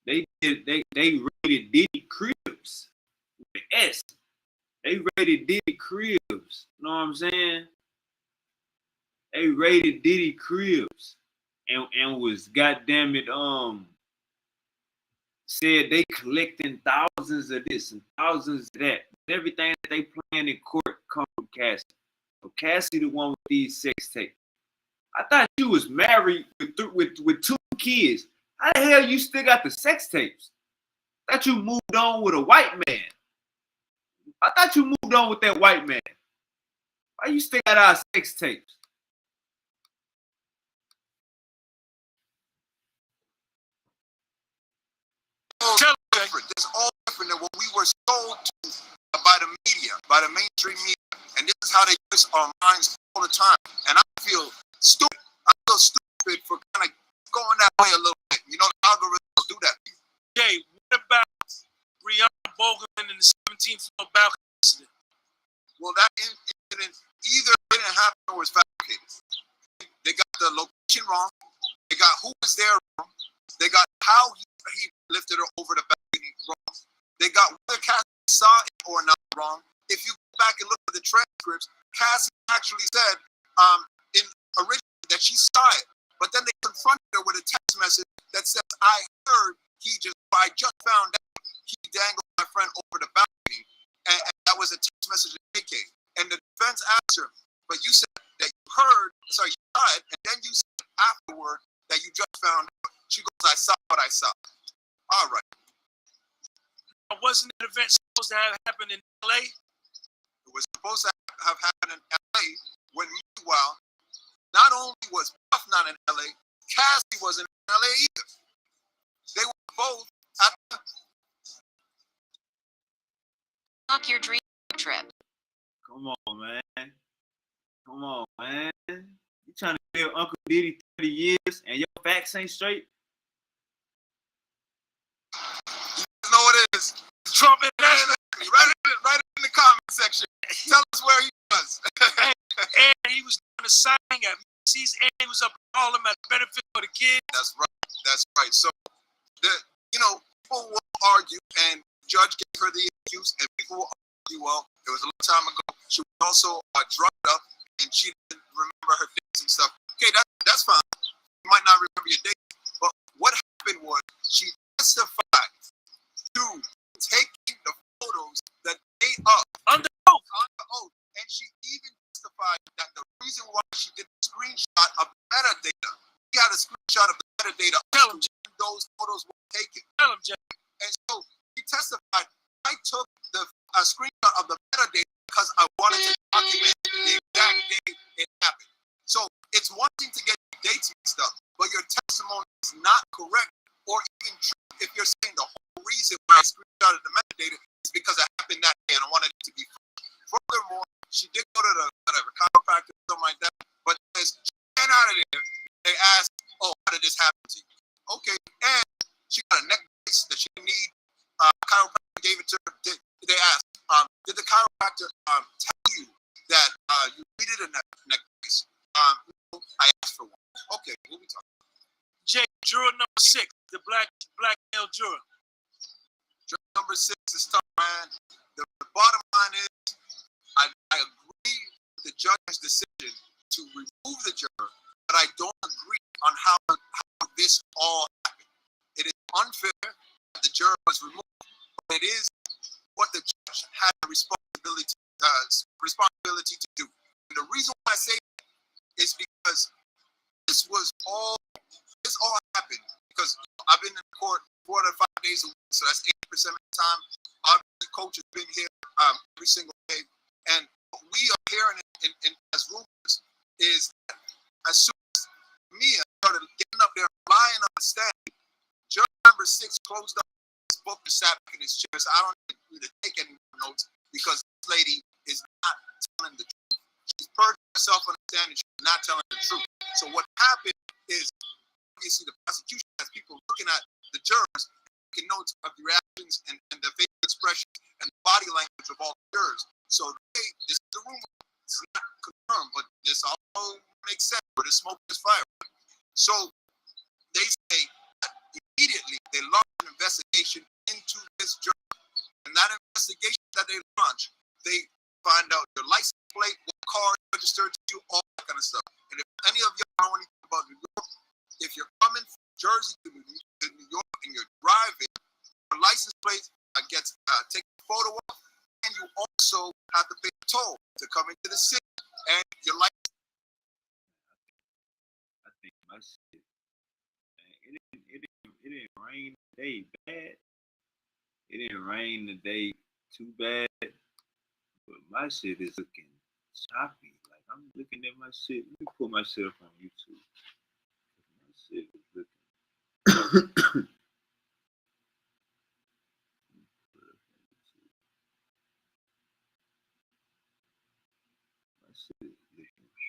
they rated Diddy Cribs with the S. They rated Diddy Cribs. You know what I'm saying? They rated Diddy Cribs and was goddamn it said they collecting thousands of this and thousands of that. Everything that they playing in court come from Cassie. So Cassie the one with these sex tapes. I thought you was married with 2 kids. How the hell you still got the sex tapes? I thought you moved on with a white man. I thought you moved on with that white man. Why you still got our sex tapes? Different. This is all different than what we were sold to by the media, by the mainstream media. And this is how they twist our minds all the time. And I feel stupid. I feel stupid for kind of going that way a little bit. You know, the algorithm will do that. Jay, what about Brianna Bogelman in the 17th floor balcony incident? Well, that incident either didn't happen or was fabricated. They got the location wrong. They got who was there wrong. They got how he lifted her over the balcony They got whether Cassie saw it or not wrong. If you go back and look at the transcripts, Cassie actually said in originally that she saw it, but then they confronted her with a text message that says, I just found out he dangled my friend over the balcony, and that was a text message to AK. And the defense asked her, but you said that you saw it, and then you said afterward that you just found out. She goes, I saw what I saw. All right. Wasn't that event supposed to have happened in LA? It was supposed to have happened in LA, when meanwhile, not only was Puff not in LA, Cassie wasn't in LA either. They were both at the... Book your dream trip. Come on, man. Come on, man. You trying to give Uncle Diddy 30 years and your facts ain't straight? You know what it is. Trump and Write it in the comment section. Tell us where he was. and he was doing a signing at Macy's, and he was up all of them at the benefit for the kids. That's right. So, people will argue, and the judge gave her the excuse, and people will argue, well, it was a long time ago. She was also drugged up, and she didn't remember her dates and stuff. Okay, that's fine. You might not remember your dates, but what happened was she testified to taking the photos the day of. Under oath. And she even testified that the reason why she did a screenshot of metadata, she had a screenshot of the metadata of those photos were taken. Tell him, Jay. And so she testified, I took the screenshot of the metadata because I wanted to document the exact day it happened. So it's one thing to get dates mixed up, but your testimony is not correct or even true if you're saying the whole reason why I screenshotted the metadata is because it happened that day and I wanted it to be free. Furthermore, she did go to the chiropractor or something like that, but as she ran out of there, they asked, oh, how did this happen to you? Okay, and she got a neck brace that she didn't need. Chiropractor gave it to her. They asked, did the chiropractor tell you that you needed a neck brace? No, I asked for one. Okay, what we talking about? Jay, juror number 6, the black male juror. Juror number 6 is tough, man. The bottom line is, I agree with the judge's decision to remove the juror, but I don't agree on how this all happened. It is unfair that the juror was removed, but it is what the judge had the responsibility to do. And the reason why I say that is because this all happened because I've been in court 4 to 5 days a week, so that's 80% of the time. Obviously, coach has been here every single day, and what we are hearing in as rumors is that as soon as Mia started getting up there and lying on the stand, judge number 6 closed up his book and sat back in his chair. So I don't need to take any notes because this lady is not telling the truth. She's perjured herself on the stand and she's not telling the truth. So what happened is, obviously, the prosecution has people looking at the jurors, taking notes of the reactions and the facial expressions and the body language of all the jurors. So this is the rumor. It's not confirmed, but this all makes sense. Where the smoke is fire. So they say that immediately they launched an investigation into this juror. And that investigation that they launched, they find out your license plate, what car registered to you, all that kind of stuff. And if any of y'all know anything about New York, if you're coming from Jersey to New York and you're driving, your license plate gets taken a photo of, and you also have to pay a toll to come into the city. And your license. I think my shit, man, it didn't rain today bad. It didn't rain today too bad, but my shit is looking choppy. Like I'm looking at my shit. Let me put my shit up on YouTube. My shit is looking. My shit is looking.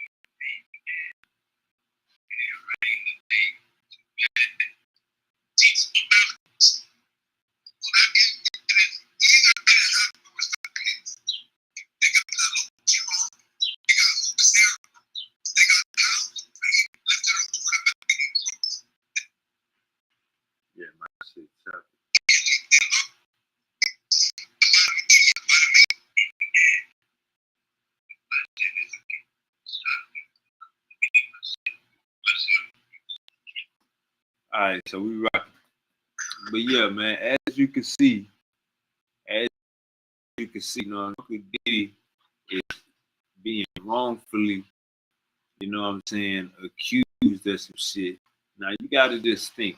Yeah, my shit choppy. All right, so we rock. But yeah, man, as you can see, you know, Uncle Diddy is being wrongfully, you know what I'm saying, accused of some shit. Now you gotta just think,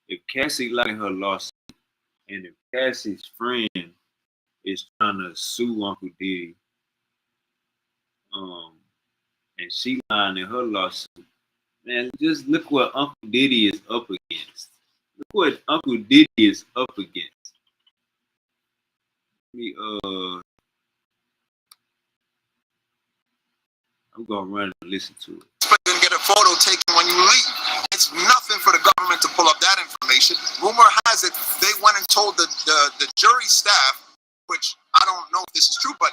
if Cassie liking her lawsuit, and if Cassie's friend is trying to sue Uncle Diddy, and she lying in her lawsuit, man, just look what Uncle Diddy is up against. Look what Uncle Diddy is up against. I'm gonna run and listen to it. And get a photo taken when you leave. It's nothing for the government to pull up that information. Rumor has it they went and told the jury staff, which I don't know if this is true, but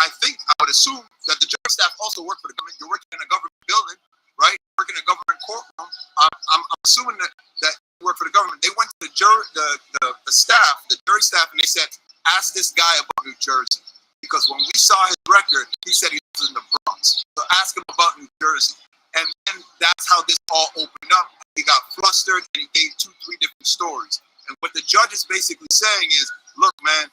I think I would assume that the jury staff also work for the government. You're working in a government building, right? Working in a government courtroom. I'm assuming that you work for the government. They went to the jury, the staff, the jury staff, and they said, ask this guy about New Jersey. Because when we saw his record, he said he was in the Bronx. So ask him about New Jersey. And then that's how this all opened up. He got flustered and he gave 2-3 different stories. And what the judge is basically saying is, look, man,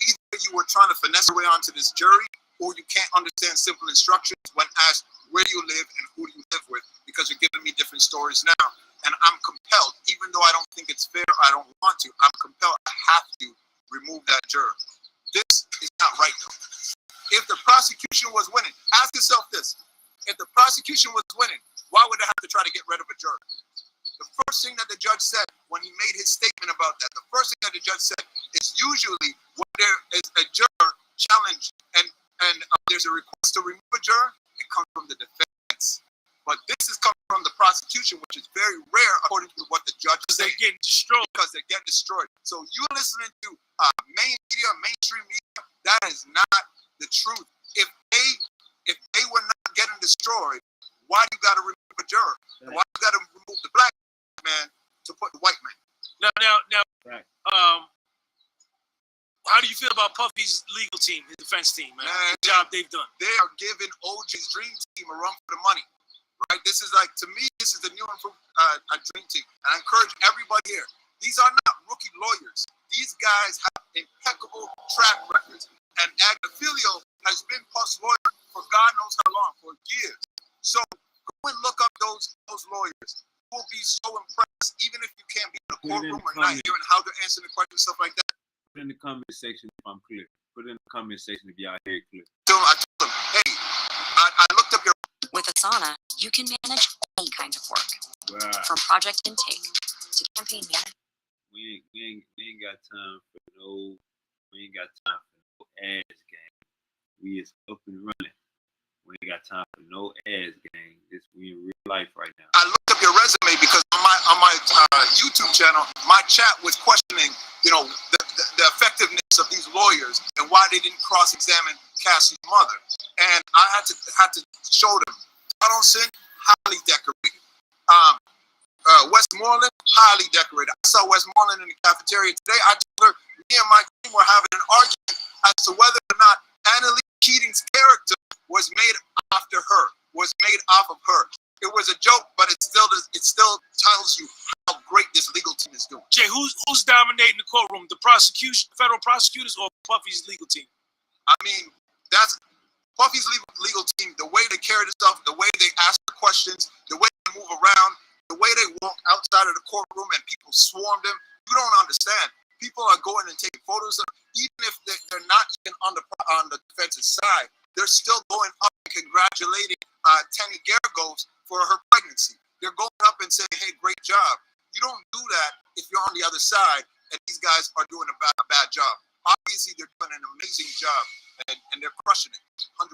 either you were trying to finesse your way onto this jury, or you can't understand simple instructions when asked where do you live and who do you live with, because you're giving me different stories now. And I'm compelled, even though I don't think it's fair, I don't want to, I'm compelled, I have to remove that juror. This is not right, though. If the prosecution was winning, ask yourself this. If the prosecution was winning, why would they have to try to get rid of a juror? The first thing that the judge said when he made his statement about that, the first thing that the judge said is usually when there is a juror challenge and there's a request to remove a juror, it comes from the defense. But this is coming from the prosecution, which is very rare according to what the judge is saying. They're getting destroyed. Because they're getting destroyed. So you're listening to mainstream media, that is not the truth. If they were not getting destroyed, why do you got to remove a juror? Right. Why do you got to remove the black man to put the white man? Now, right. How do you feel about Puffy's legal team, his defense team, man? The job they've done. They are giving OG's dream team a run for the money, right? This is like, to me, this is the new a dream team. And I encourage everybody here. These are not rookie lawyers. These guys have impeccable track records. And Agnafilio has been Puff's lawyer for God knows how long, for years. So go and look up those lawyers. You will be so impressed, even if you can't be in the courtroom or not hearing how they're answering the questions, stuff like that. Put in the comment section if I'm clear. Put in the comment section if y'all hear it clear. So I told them, hey, I looked up your... With Asana, you can manage any kind of work, Wow. from project intake to campaign management. We ain't got time for no ads game. We is up and running. We ain't got time for no ads game. We in real life right now. I looked up your resume because on my YouTube channel, my chat was questioning, you know, the effectiveness of these lawyers and why they didn't cross-examine Cassie's mother. And I had to show them. Donaldson, highly decorated. Westmoreland, highly decorated. I saw Westmoreland in the cafeteria today. I told her, me and my team were having an argument as to whether or not Annalise Keating's character was made off of her. It was a joke, but it still tells you how great this legal team is doing. Jay, who's dominating the courtroom? The prosecution, federal prosecutors, or Puffy's legal team? I mean, that's Puffy's legal team. The way they carry themselves, the way they ask the questions, the way they move around, the way they walk outside of the courtroom and people swarm them. You don't understand. People are going and taking photos of, even if they're not even on the defense's side, they're still going up and congratulating Tanny Geragos for her pregnancy. They're going up and saying, hey, great job. You don't do that if you're on the other side and these guys are doing a bad job. Obviously, they're doing an amazing job and they're crushing it, 100%.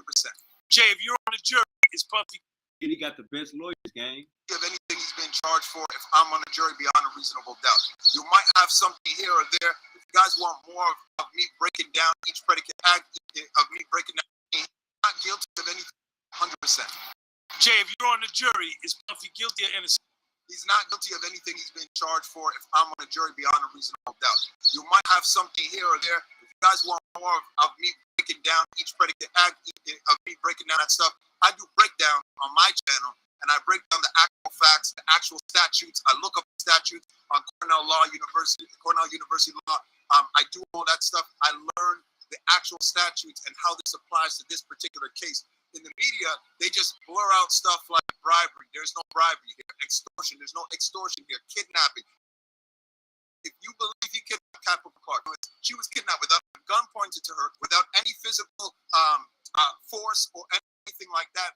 Jay, if you're on the jury, is Puffy? He got the best lawyers, gang. Of anything he's been charged for, if I'm on the jury beyond a reasonable doubt. You might have something here or there. If you guys want more of me breaking down each predicate act, of me breaking down, he's not guilty of anything, 100%. Jay, if you're on the jury, is Puffy guilty or innocent? He's not guilty of anything he's been charged for if I'm on the jury beyond a reasonable doubt. You might have something here or there. If you guys want more of me breaking down each predicate act, of me breaking down that stuff, I do breakdown on my channel, and I break down the actual facts, the actual statutes. I look up statutes on Cornell University Law. I do all that stuff. I learn the actual statutes and how this applies to this particular case. In the media, they just blur out stuff like bribery. There's no bribery here. Extortion. There's no extortion here. Kidnapping. If you believe he kidnapped Capricorn Clark, she was kidnapped without a gun pointed to her, without any physical force or anything like that,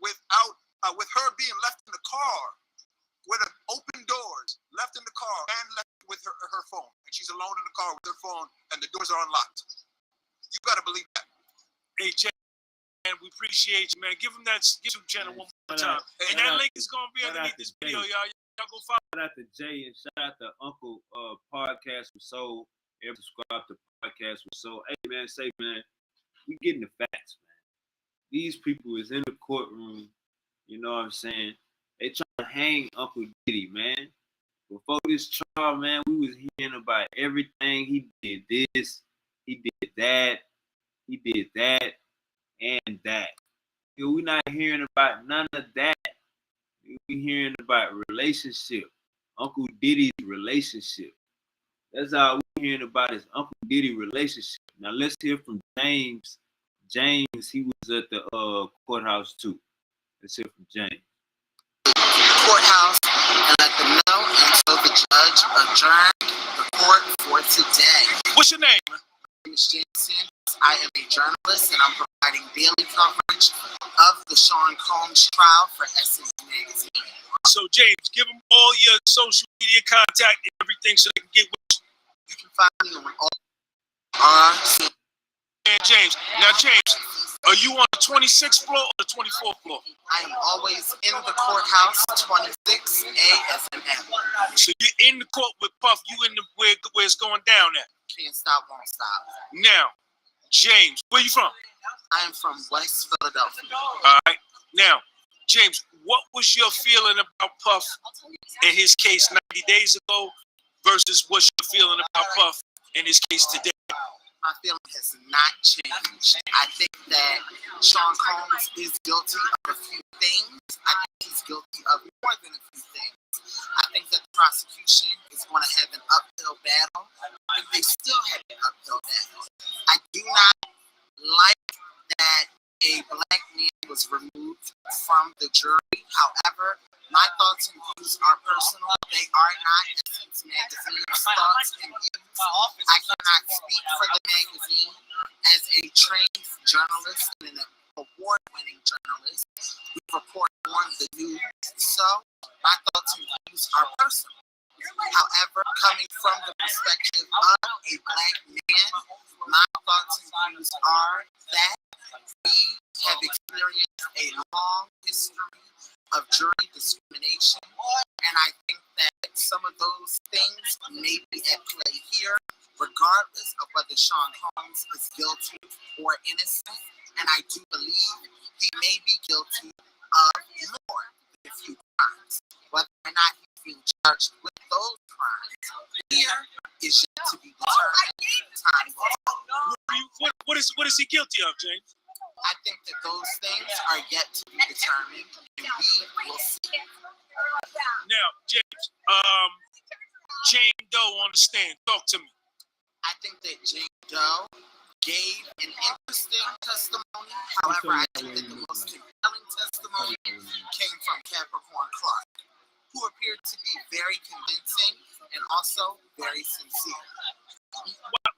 with her being left in the car, with open doors, left in the car, and left with her phone. And she's alone in the car with her phone, and the doors are unlocked. You gotta believe that. Hey, Jay, man, we appreciate you, man. Give him that YouTube channel one more time. And that link is gonna be underneath this video, y'all. Y'all go follow. Shout out to Jay and shout out to Uncle Podcast with Soul. Everybody subscribe to Podcast with Soul. Hey man, we getting the facts, man. These people is in the courtroom, you know what I'm saying? They trying to hang Uncle Diddy, man. Before this trial, man, we was hearing about everything. He did this, he did that, and that. We not hearing about none of that. We hearing about relationship. Uncle Diddy's relationship. That's all we hearing about is Uncle Diddy relationship. Now let's hear from James. James, he was at the courthouse too. Let's hear from James. Courthouse and let them know until the judge adjourned the court for today. What's your name? My name is Jameson. I am a journalist and I'm providing daily coverage of the Sean Combs trial for Essence Magazine. So James, give them all your social media contact and everything so they can get with you. You can find me on all And James, now James, are you on the 26th floor or the 24th floor? I am always in the courthouse, 26A SMM. So you're in the court with Puff, you in the where it's going down at. Can't stop, won't stop. Now, James, where you from? I am from West Philadelphia. All right. Now, James, what was your feeling about Puff in his case 90 days ago versus what's your feeling about Puff in his case today? My feeling has not changed. I think that Sean Combs is guilty of a few things. I think he's guilty of more than a few things. I think that the prosecution is going to have an uphill battle. I think they still have an uphill battle. I do not like that a black man was removed from the jury. However, my thoughts and views are personal. They are not Essence Magazine's thoughts and views. I cannot speak for the magazine as a trained journalist and an award-winning journalist. We report on the news, so my thoughts and views are personal. However, coming from the perspective of a black man, my thoughts and views are that we have experienced a long history of jury discrimination, and I think that some of those things may be at play here, regardless of whether Sean Combs is guilty or innocent, and I do believe he may be guilty of more than a few crimes. Whether or not he's being charged with those crimes here is yet to be determined. Time will tell. What is he guilty of, James? I think that those things are yet to be determined, and we will see. Now, James, Jane Doe on the stand. Talk to me. I think that Jane Doe gave an interesting testimony. However, I think that the most compelling testimony came from Capricorn Clark, who appeared to be very convincing and also very sincere.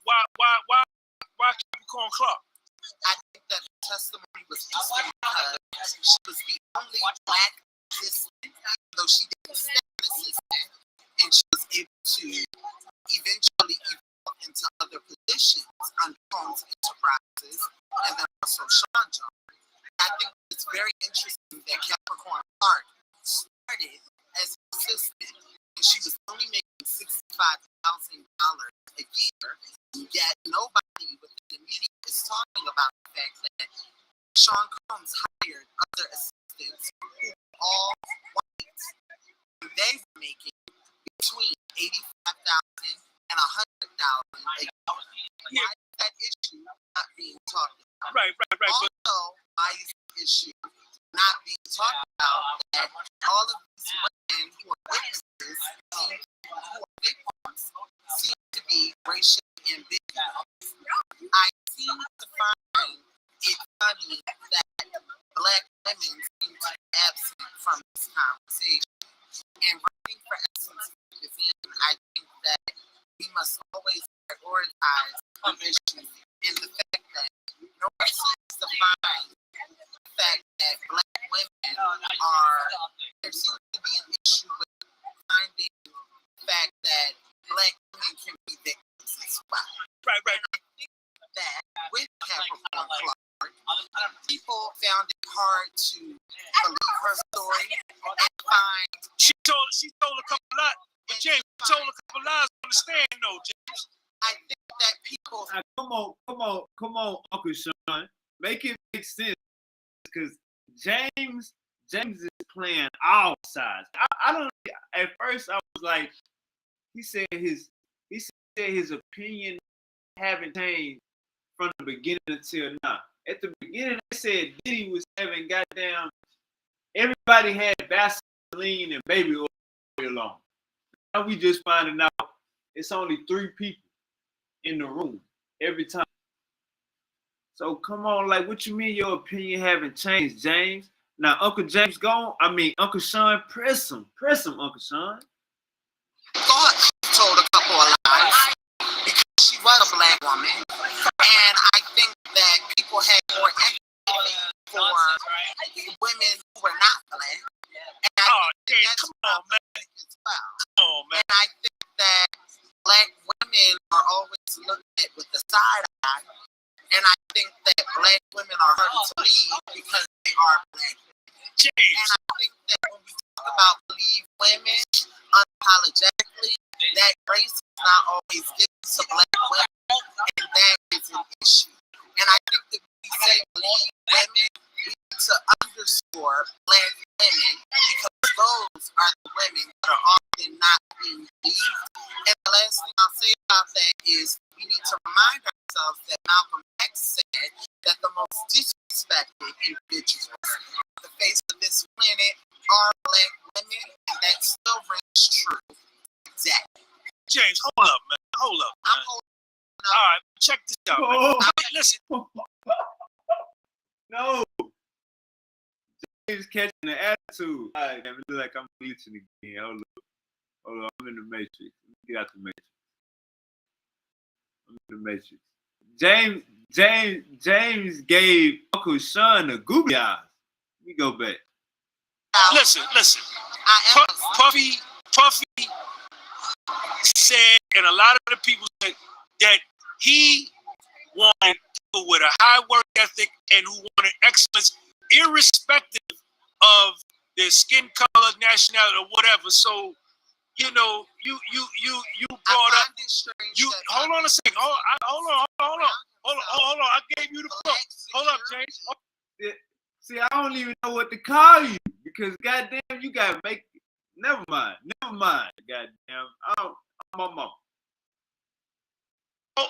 Why Capricorn Clark? I think that her testimony was interesting because she was the only black assistant, even though she didn't stay an assistant, and she was able to eventually evolve into other positions under Combs Enterprises and then also Sean John. I think it's very interesting that Capricorn Clark started as an assistant and she was only making $65,000 a year, yet nobody within the media is talking about the fact that Sean Combs hired other assistants who were all white, and they were making between $85,000 and $100,000 a year. Why is that issue not being talked about? Right. Also, why is the issue not being talked about, that all of these women who are witnesses, who are victims, seem to be racially ambiguous. I seem to find it funny that Black women seem to be absent from this conversation. And writing for Essence Magazine, I think that we must always prioritize the issue in the fact that no one seems to find the fact that Black women are, there seems to be an issue with finding the fact that Black women can be victims as well. Right. And I think that with Capricorn Clark, people found it hard to believe her story and find. She told a couple lies, but James, she told a couple lies on the stand, though, James. I think that people. Come on, Uncle Sean. Make it make sense, because James is playing all sides. I don't. At first, I was like, he said his opinion haven't changed from the beginning until now. At the beginning, they said Diddy was having goddamn. Everybody had Vaseline and baby oil on. Now we just finding out it's only 3 people in the room every time. So come on, like, what you mean your opinion haven't changed, James? Now Uncle James gone. Uncle Sean, press him, Uncle Sean. Thought she told a couple of lies because she was a Black woman, and I think that people had more empathy for women who were not Black. And I think that's come on, man. as well. Come on, man. And I think that Black women are always looked at with the side eye, and I think that Black women are hard to believe because they are Black. James. And I think that when we talk about believe women unapologetically, that race is not always given to Black women, and that is an issue. And I think that when we say believe women, we need to underscore Black women, because those are the women that are often not being believed. And the last thing I'll say about that is we need to remind ourselves that Malcolm X said that the most disrespected individuals on the face of this planet are Black women, and that still rings true. Exactly. James, hold up, man. Hold up. I'm holding up. All right, check this out, man. Listen. No. James catching the attitude. All right, man, it look like I'm glitching again. Hold on, I'm in the Matrix. Let me get out the Matrix. I'm in the Matrix. James gave Uncle Sean the googly eyes. Let me go back. Listen. Puffy said, and a lot of the people said that he wanted people with a high work ethic and who wanted excellence, irrespective of their skin color, nationality, or whatever. So, you know, you brought up. Hold on a second. Hold on. I gave you the book. Hold up, James. See, I don't even know what to call you, because goddamn, you gotta make. Never mind. Goddamn, I'm my mama. And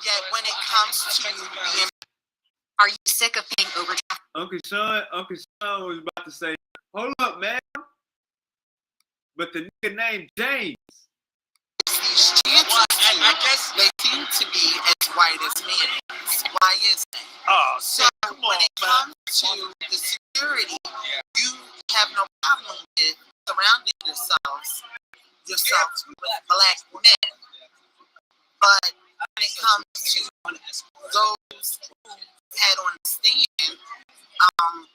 yet, when it comes to being, Are you sick of paying overdraft? Uncle Sean was about to say, "Hold up, man," but the nigga named James. these chances, I guess they seem to be as white as mayonnaise. Why is that? Oh, So when it comes to the security, you have no problem with surrounding yourselves with Black men. But when it comes to those who had on the stand,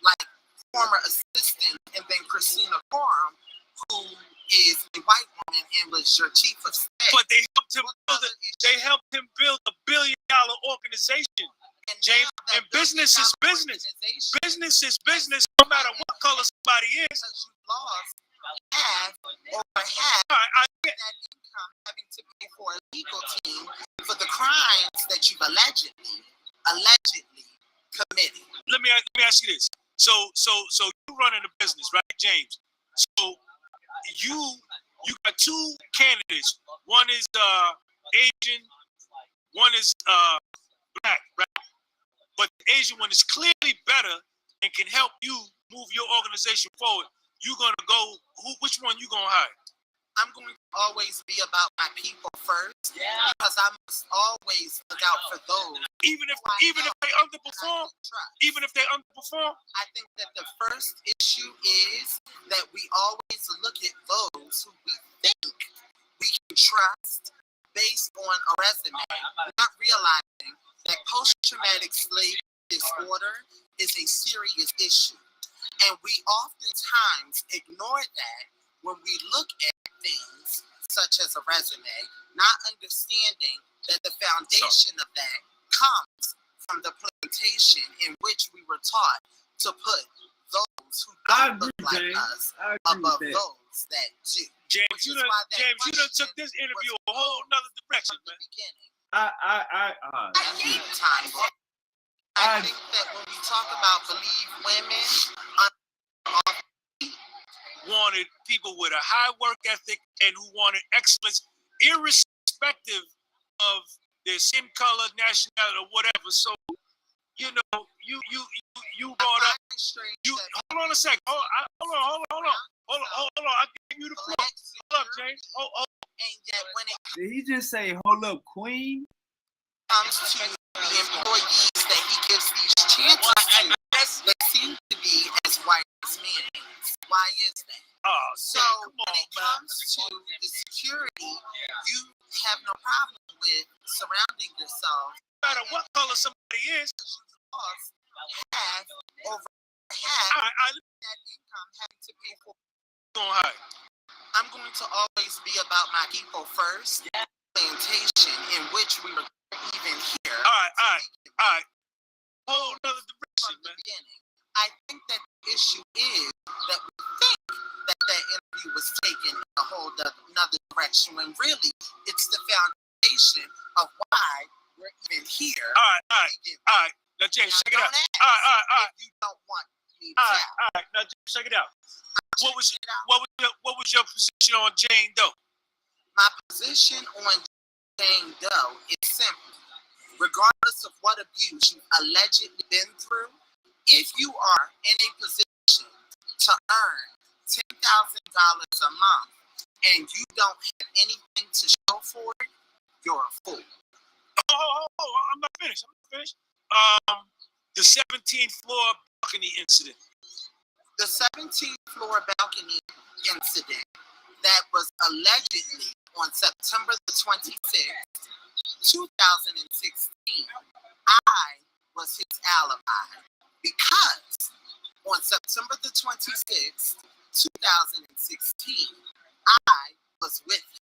like former assistant and then Christina Coram, who is a white woman and was your chief of staff. but they helped him build a $1 billion organization. James, and business is business. Business is business, no matter what color somebody is. Because you lost half that income having to pay for a legal team for the crimes that you've allegedly committed. Let me ask you this. So you running a business, right, James? So you got 2 candidates. One is Asian, one is Black, right? But the Asian one is clearly better and can help you move your organization forward, you gonna go. Which one you gonna hire? I'm going to always be about my people first, because I must always look out for those. Even if they underperform, I think that the first issue is that we always look at those who we think we can trust based on a resume, not realizing that post-traumatic slave disorder is a serious issue. And we oftentimes ignore that when we look at things such as a resume, not understanding that the foundation of that comes from the plantation in which we were taught to put those who don't look like us above those that do. James, you done took this interview a whole nother direction, man. I think that when we talk about believe women, wanted people with a high work ethic and who wanted excellence, irrespective of their skin color, nationality, or whatever. So, you know, you brought up. Hold on a second. Hold on. I gave you the floor. Hold up, James. And yet when it Did he just say, "Hold up, Queen"? comes to the employees that he gives these chances to, they seem to be as white as mayonnaise. Why is that? So when it comes to the security, you have no problem with surrounding yourself. No matter what color somebody is, Half over half that income having to pay for. I'm going to always be about my people first. Plantation in which we were even here. All right. Whole other direction, man. I think that the issue is that we think that interview was taken in a whole another direction when really it's the foundation of why we're even here. All right. Now, James, check it out. All right. If you don't want me to all right. Now, James, check it out. What was your position on Jane Doe? My position on Jane Doe is simple. Regardless of what abuse you've allegedly been through, if you are in a position to earn $10,000 a month and you don't have anything to show for it, you're a fool. I'm not finished. The 17th floor balcony incident. The 17th floor balcony incident that was allegedly on September the 26th, 2016, I was his alibi because on September the 26th, 2016, I was with him.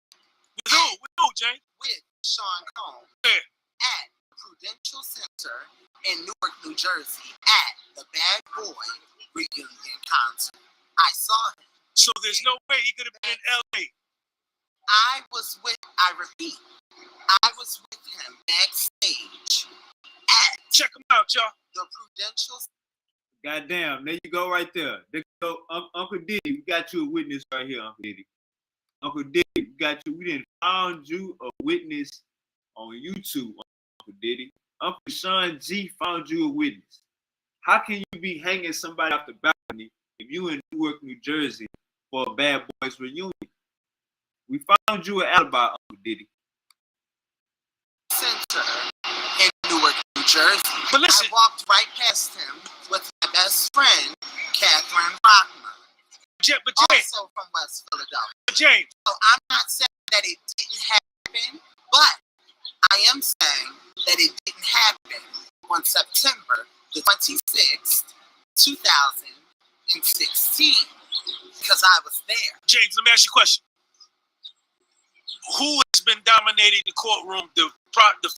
With who, Jane? With Sean Combs. Yeah. At Prudential Center in Newark, New Jersey, at the Bad Boy reunion concert. I saw him. So there's no way he could have been in LA. I was with him backstage at Check him out, y'all. the Prudential. Goddamn, there you go right there. There you go, Uncle Diddy, we got you a witness right here, Uncle Diddy. Uncle Diddy, we got you. We didn't found you a witness on YouTube, Uncle Diddy. Uncle Sean G found you a witness. How can you be hanging somebody off the balcony if you in Newark, New Jersey for a Bad Boys reunion? We found you an alibi, Uncle Diddy. Center in Newark, New Jersey. But listen, I walked right past him with my best friend, Catherine Rockman, but Jane, also from West Philadelphia. Jane. So I'm not saying that it didn't happen, but I am saying that it didn't happen on September the 26th, 2016, because I was there. James, let me ask you a question. Who has been dominating the courtroom, the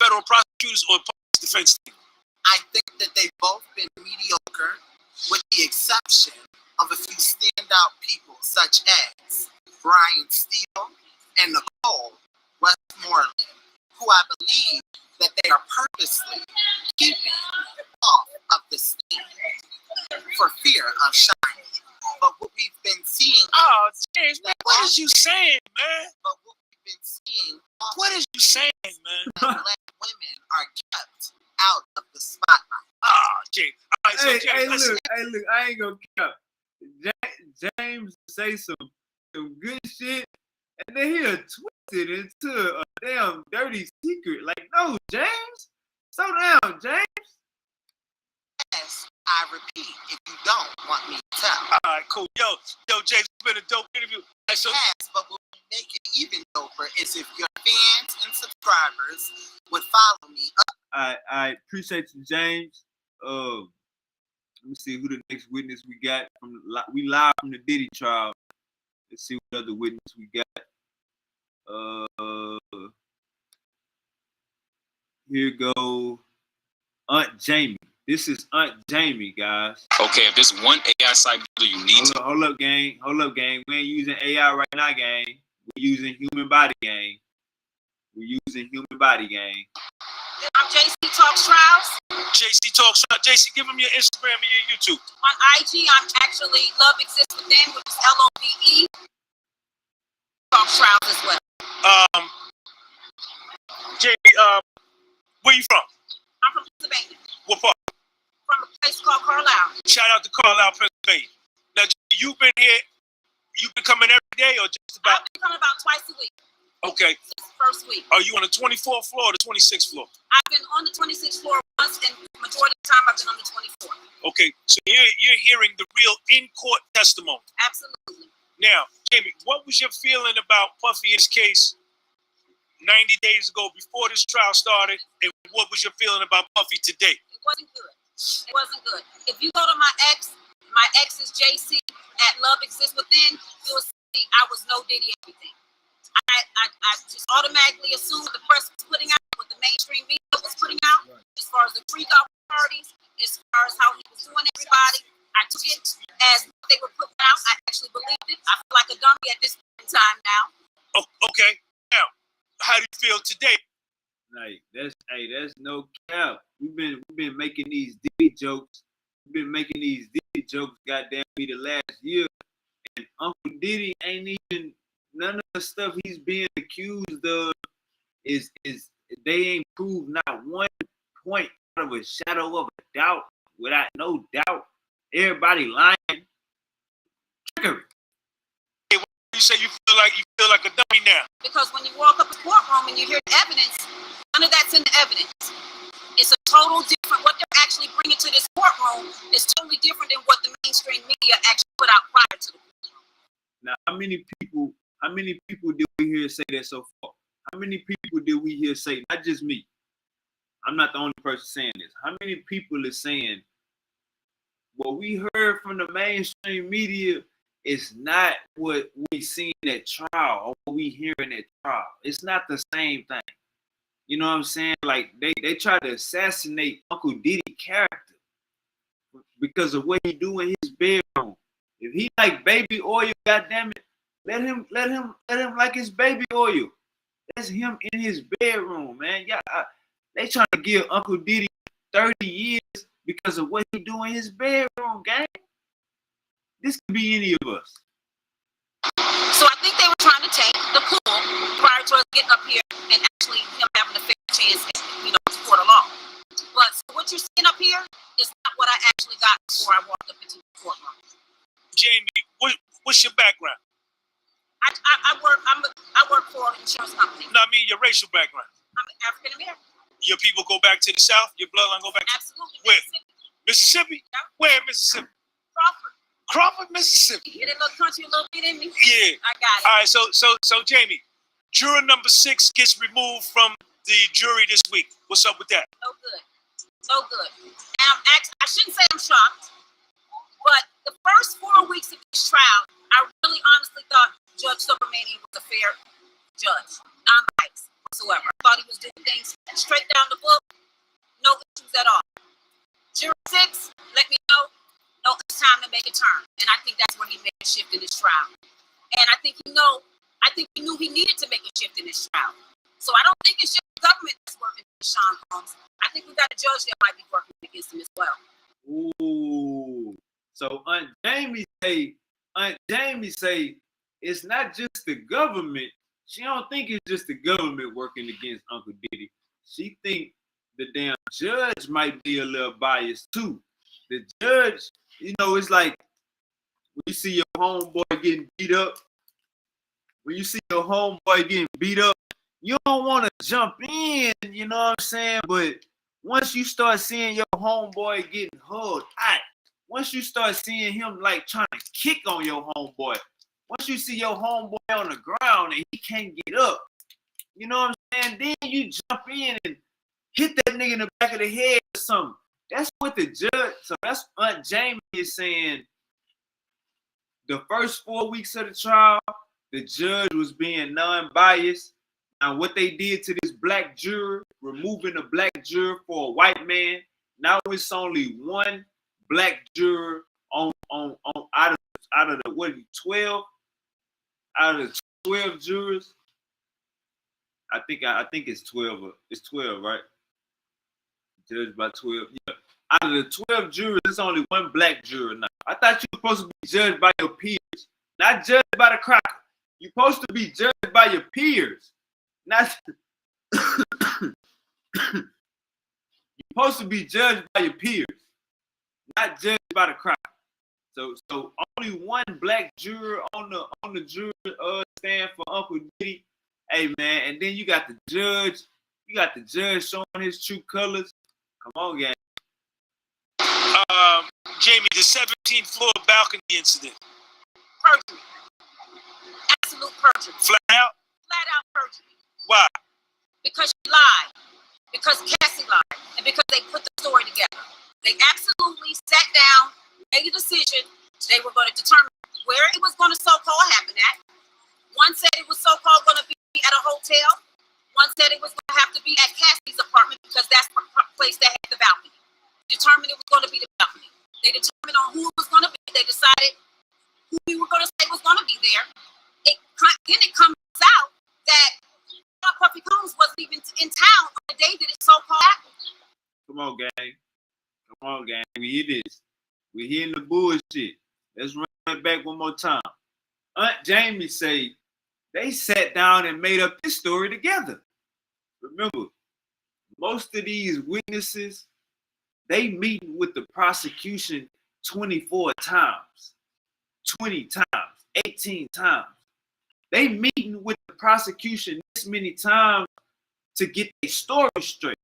federal prosecutors or police defense team? I think that they've both been mediocre, with the exception of a few standout people such as Brian Steele and Nicole Westmoreland, who I believe that they are purposely keeping off of the stand for fear of shining. But what we've been seeing... Oh, James, man, what is you saying, man? But what we've been seeing... What is you saying, man? Black women are kept out of the spotlight. Oh, James. right, so James, look, I ain't gonna count. James say some good shit, and then he'll twist it into a damn dirty secret. Like, no, James, slow down, James. Yes, I repeat, if you don't want me to tell. All right, cool. Yo, James, it's been a dope interview. Right, so, Yes, but what would make it even doper is if your fans and subscribers would follow me up. I appreciate you, James. Let me see who the next witness we got. We live from the Diddy trial. Let's see what other witness we got. Here go Aunt Jamie. This is Aunt Jamie, guys. Okay, if there's one AI site builder you need to. Hold up, gang. We ain't using AI right now, gang. We're using human body, gang. I'm JC Talks Trials. JC Talks. JC, give him your Instagram and your YouTube. On IG, I'm actually Love Exists Within, which is LOVE. Talks Trials as well. Jamie, where you from? I'm from Pennsylvania. What part? From a place called Carlisle. Shout out to Carlisle, Pennsylvania. Now, you've been here. You've been coming every day or just about? I've been coming about twice a week. Okay. Since the first week. Are you on the 24th floor or the 26th floor? I've been on the 26th floor once, and the majority of the time I've been on the 24th. Okay, so you're hearing the real in-court testimony. Absolutely. Now, Jamie, what was your feeling about Puffy's case 90 days ago before this trial started, and what was your feeling about Puffy today? It wasn't good. It wasn't good. If you go to my ex is JC at Love Exists Within, you'll see I was no Diddy everything. I just automatically assumed the press was putting out, what the mainstream media was putting out, as far as the freak-out parties, as far as how he was doing everybody. I took it as what they were putting out. I actually believed it. I feel like a dummy at this point in time now. Oh, okay. Now, how do you feel today? Like that's no cap. We've been making these Diddy jokes. We've been making these Diddy jokes, goddamn me, the last year. And Uncle Diddy ain't even none of the stuff he's being accused of is they ain't proved not one point out of a shadow of a doubt, without no doubt. Everybody lying. Trickery. You say you feel like a dummy now. Because when you walk up the courtroom and you hear the evidence, none of that's in the evidence. It's a total different. What they're actually bringing to this courtroom is totally different than what the mainstream media actually put out prior to the courtroom. Now, how many people did we hear say that so far? How many people did we hear say, not just me, I'm not the only person saying this. How many people are saying what we heard from the mainstream media is not what we seen at trial or what we hearing at trial? It's not the same thing. You know what I'm saying? Like they try to assassinate Uncle Diddy character because of what he do in his bedroom. If he like baby oil, goddamn it, let him like his baby oil. That's him in his bedroom, man. Yeah, they trying to give Uncle Diddy 30 years because of what he do in his bedroom, gang. This could be any of us. So I think they were trying to take the pool prior to us getting up here and actually him having a fair chance at, to court of law. But so what you're seeing up here is not what I actually got before I walked up into the courtroom. Jamie, what's your background? I work for an insurance company. No, I mean your racial background. I'm African American. Your people go back to the South? Your bloodline go back to Absolutely. Where? Mississippi. Mississippi? Yeah. Where in Mississippi? Crawford, Mississippi. You hear that little country a little bit in me? Yeah. I got it. All right, so Jamie, juror number 6 gets removed from the jury this week. What's up with that? No good. Now, I shouldn't say I'm shocked, but the first 4 weeks of this trial, I really honestly thought Judge Subramanian was a fair judge, non-biased whatsoever. I thought he was doing things straight down the book, no issues at all. Juror 6, let me know, no, it's time to make a turn. And I think that's where he made a shift in this trial. And I think he knew he needed to make a shift in this trial. So I don't think it's just the government that's working against Sean Combs. I think we've got a judge that might be working against him as well. Ooh. So Aunt Jamie say it's not just the government. She don't think it's just the government working against Uncle Diddy. She think the damn judge might be a little biased too. the judge, you know, it's like when you see your homeboy getting beat up, when you see your homeboy getting beat up, you don't want to jump in, you know what I'm saying? But once you start seeing your homeboy getting hugged out, once you start seeing him like trying to kick on your homeboy, once you see your homeboy on the ground and he can't get up, you know what I'm saying? Then you jump in and hit that nigga in the back of the head or something. That's what the judge, so that's Aunt Jamie is saying. The first 4 weeks of the trial, the judge was being non-biased. Now, what they did to this black juror, removing a black juror for a white man, now it's only one black juror on out of the what 12 out of the 12 jurors. I think it's 12. It's 12, right? Judged by 12. Yeah. Out of the 12 jurors, there's only one black juror now. I thought you were supposed to be judged by your peers, not judged by the cracker. You're supposed to be judged by your peers, not. You're supposed to be judged by your peers, not judged by the cracker. So only one black juror on the jury stand for Uncle Diddy. Hey man, and then you got the judge. You got the judge showing his true colors. Come on, gang. Jamie, the 17th floor balcony incident. Perjury. Absolute perjury. Flat out? Flat out perjury. Why? Because she lied. Because Cassie lied. And because they put the story together. They absolutely sat down, made a decision. They were going to determine where it was going to so-called happen at. One said it was so-called going to be at a hotel. One said it was going to have to be at Cassie's apartment because that's the place that had the balcony. Determined it was going to be the balcony. They determined on who it was going to be. They decided who we were going to say was going to be there. Then it comes out that Puffy Combs wasn't even in town on the day that it so-called happened. Come on, gang. Come on, gang. We hear this. We hearing the bullshit. Let's run it back one more time. Aunt Jamie say they sat down and made up this story together. Remember, most of these witnesses, they meeting with the prosecution 24 times, 20 times, 18 times. They meeting with the prosecution this many times to get their story straight,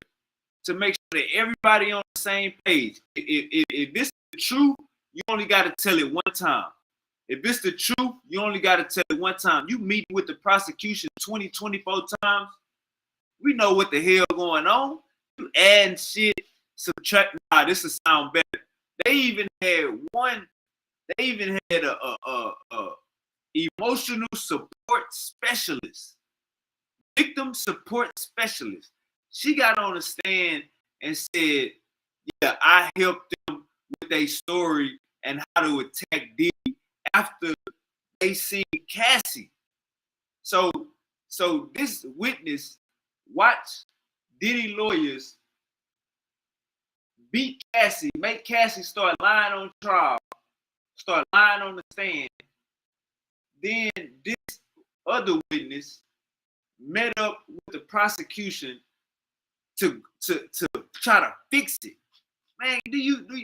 to make sure that everybody on the same page. If this is the truth, you only got to tell it one time. If it's the truth, you only got to tell it one time. You meet with the prosecution 20, 24 times, we know what the hell going on. You adding shit, subtract. Nah, this will sound better. They even had a emotional support specialist, victim support specialist. She got on the stand and said, yeah, I helped them with their story and how to attack Diddy after they seen Cassie. So this witness watched Diddy lawyers beat Cassie, make Cassie start lying on trial, start lying on the stand. Then this other witness met up with the prosecution to try to fix it. Man,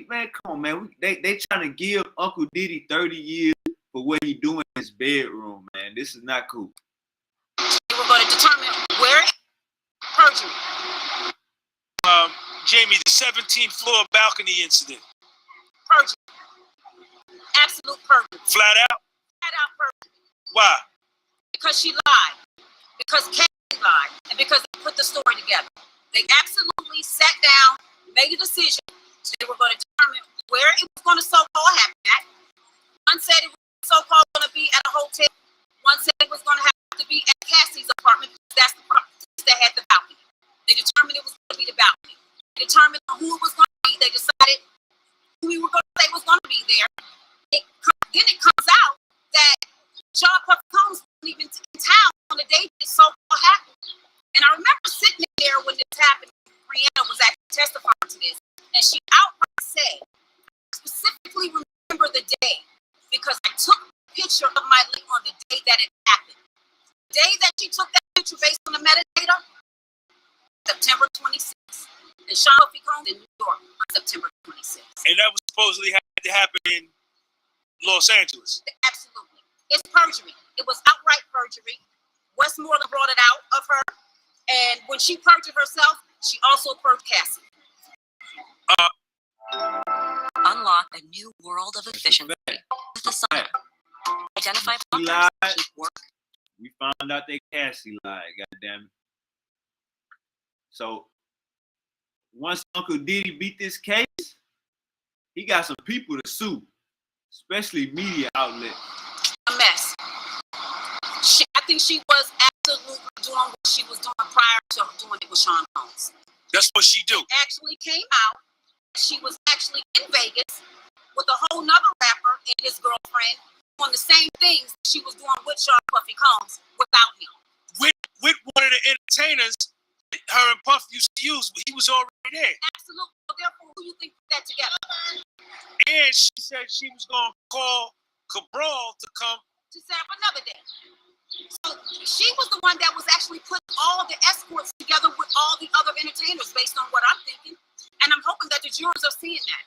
man, come on, man. They trying to give Uncle Diddy 30 years for what he doing in his bedroom, man. This is not cool. We were going to determine where perjury. Jamie, the 17th floor balcony incident. Perjury. Absolute perjury. Flat out? Flat out perjury. Why? Because she lied. Because Cassie lied. And because they put the story together. They absolutely sat down, made a decision. They were going to determine where it was going to so-called happen at. One said it was so-called going to be at a hotel. One said it was going to have to be at Cassie's apartment because that's the place that had the balcony. They determined it was going to be the balcony. They determined who it was going to be. They decided who we were going to say was going to be there. Then it comes out that Sean Puffy Combs wasn't even in town on the day this so-called happened. And I remember sitting there when this happened. Brianna was actually testifying to this, and she outright said, I specifically remember the day because I took a picture of my link on the day that it happened. The day that she took that picture based on the metadata, September 26th. And Sean Puffy Combs in New York on September 26th. And that was supposedly had to happen in Los Angeles. Absolutely. It's perjury. It was outright perjury. Westmoreland brought it out of her. And when she perjured herself, she also perjured Cassie. Unlock a new world of efficiency with the sun. Identify blockers, keep work. We found out that Cassie lied, goddamn it. So once Uncle Diddy beat this case, he got some people to sue, especially media outlets. A mess. I think she was absolutely doing what she was doing prior to doing it with Sean Combs. That's what she do. It actually came out. She was actually in Vegas with a whole nother rapper and his girlfriend doing the same things she was doing with Sean Puffy Combs without him. With one of the entertainers her and Puff used to use, he was already there. Absolutely. So therefore, who you think put that together? And she said she was going to call Cabral to come to set up another day. So she was the one that was actually putting all the escorts together with all the other entertainers based on what I'm thinking. And I'm hoping that the jurors are seeing that.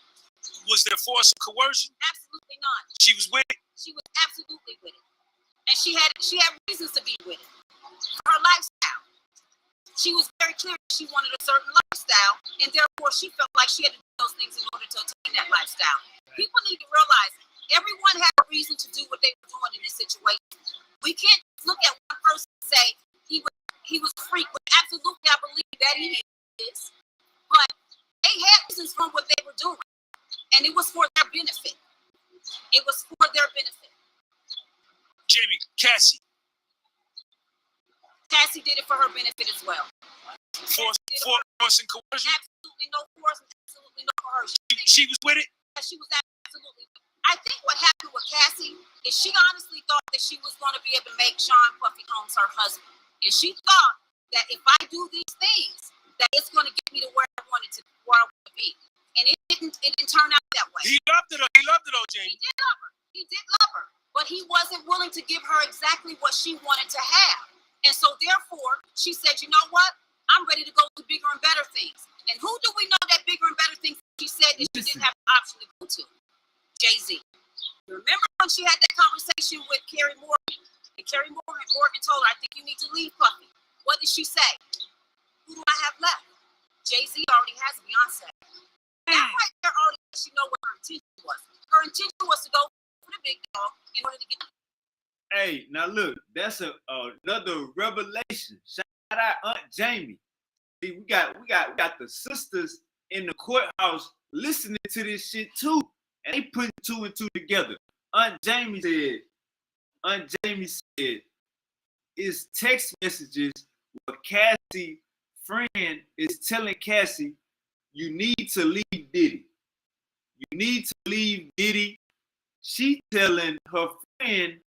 Was there force or coercion? Absolutely none. She was with it? She was absolutely with it. And she had reasons to be with it. Her lifestyle. She was very clear that she wanted a certain lifestyle, and therefore she felt like she had to do those things in order to attain that lifestyle. People need to realize everyone had a reason to do what they were doing in this situation. We can't look at one person and say he was a freak, but absolutely I believe that he is. But they had reasons for what they were doing, and it was for their benefit. It was for their benefit. Jamie, Cassie did it for her benefit as well. Force and coercion? Absolutely no force, absolutely no coercion. She was with it? She was absolutely. I think what happened with Cassie is she honestly thought that she was going to be able to make Sean Puffy Combs her husband. And she thought that if I do these things, that it's going to get me to where I want to be. And it didn't turn out that way. He loved it though, Jamie. He did love her. But he wasn't willing to give her exactly what she wanted to have. And so therefore, she said, you know what? I'm ready to go to bigger and better things. And who do we know that bigger and better things she said that she didn't have the option to go to? Jay-Z. Remember when she had that conversation with Carrie Morgan? And Carrie Morgan told her, I think you need to leave Puffy. What did she say? Who do I have left? Jay-Z already has Beyonce. That right there already lets you know what her intention was. Her intention was to go for the big dog in order to get the. Hey, now look, that's another revelation. Shout out Aunt Jamie. See, we got the sisters in the courthouse listening to this shit too, and they putting two and two together. Aunt Jamie said, it's text messages where Cassie friend is telling Cassie, you need to leave Diddy. You need to leave Diddy. She telling her friend,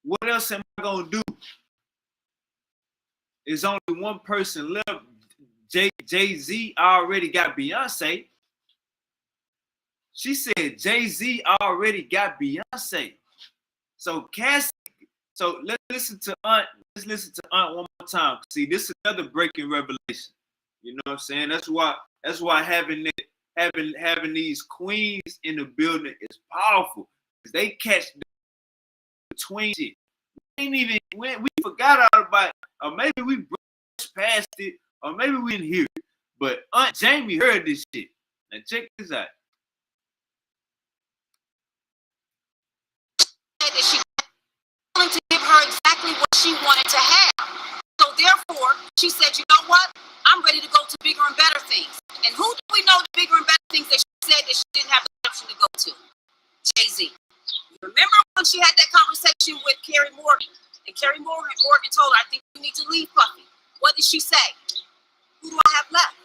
what else am I gonna do? There's only one person left. Jay-Z already got Beyonce. She said Jay-Z already got Beyonce. So Cassie, so let's listen to Aunt one more time. See, this is another breaking revelation. You know what I'm saying? That's why having these queens in the building is powerful. Because they catch the between shit. We forgot all about it, or maybe we brushed past it, or maybe we didn't hear it. But Aunt Jamie heard this shit. Now check this out. That she wanted to give her exactly what she wanted to have. So therefore, she said, you know what? I'm ready to go to bigger and better things. And who do we know the bigger and better things that she said that she didn't have the option to go to? Jay-Z. Remember when she had that conversation with Carrie Morgan? And Carrie Morgan told her, I think you need to leave Puffy. What did she say? Who do I have left?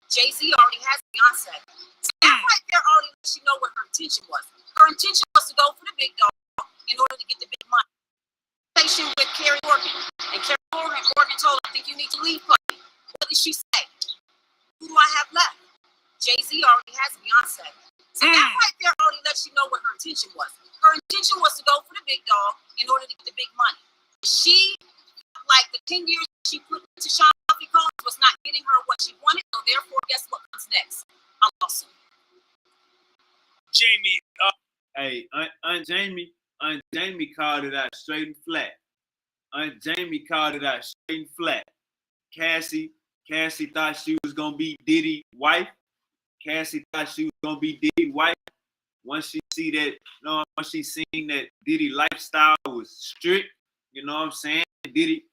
Jay-Z already has Beyonce. So that right there already lets you know what her intention was. Her intention was to go for the big dog in order to get the big money. Conversation with Carrie Morgan. And Carrie Morgan told her, I think you need to leave Puffy. What did she say? Who do I have left? Jay-Z already has Beyonce. So that right there already lets you know what her intention was. Her intention was to go for the big dog in order to get the big money. She, like the 10 years she put into Sean Puffy Combs, was not getting her what she wanted, so therefore, guess what comes next? A lawsuit. Jamie, Hey, Aunt Jamie called it out straight and flat. Aunt Jamie called it out straight and flat. Cassie thought she was gonna be Diddy's wife. Cassie thought she was gonna be Diddy's wife. Once she seen that Diddy lifestyle was strict, you know what I'm saying? Diddy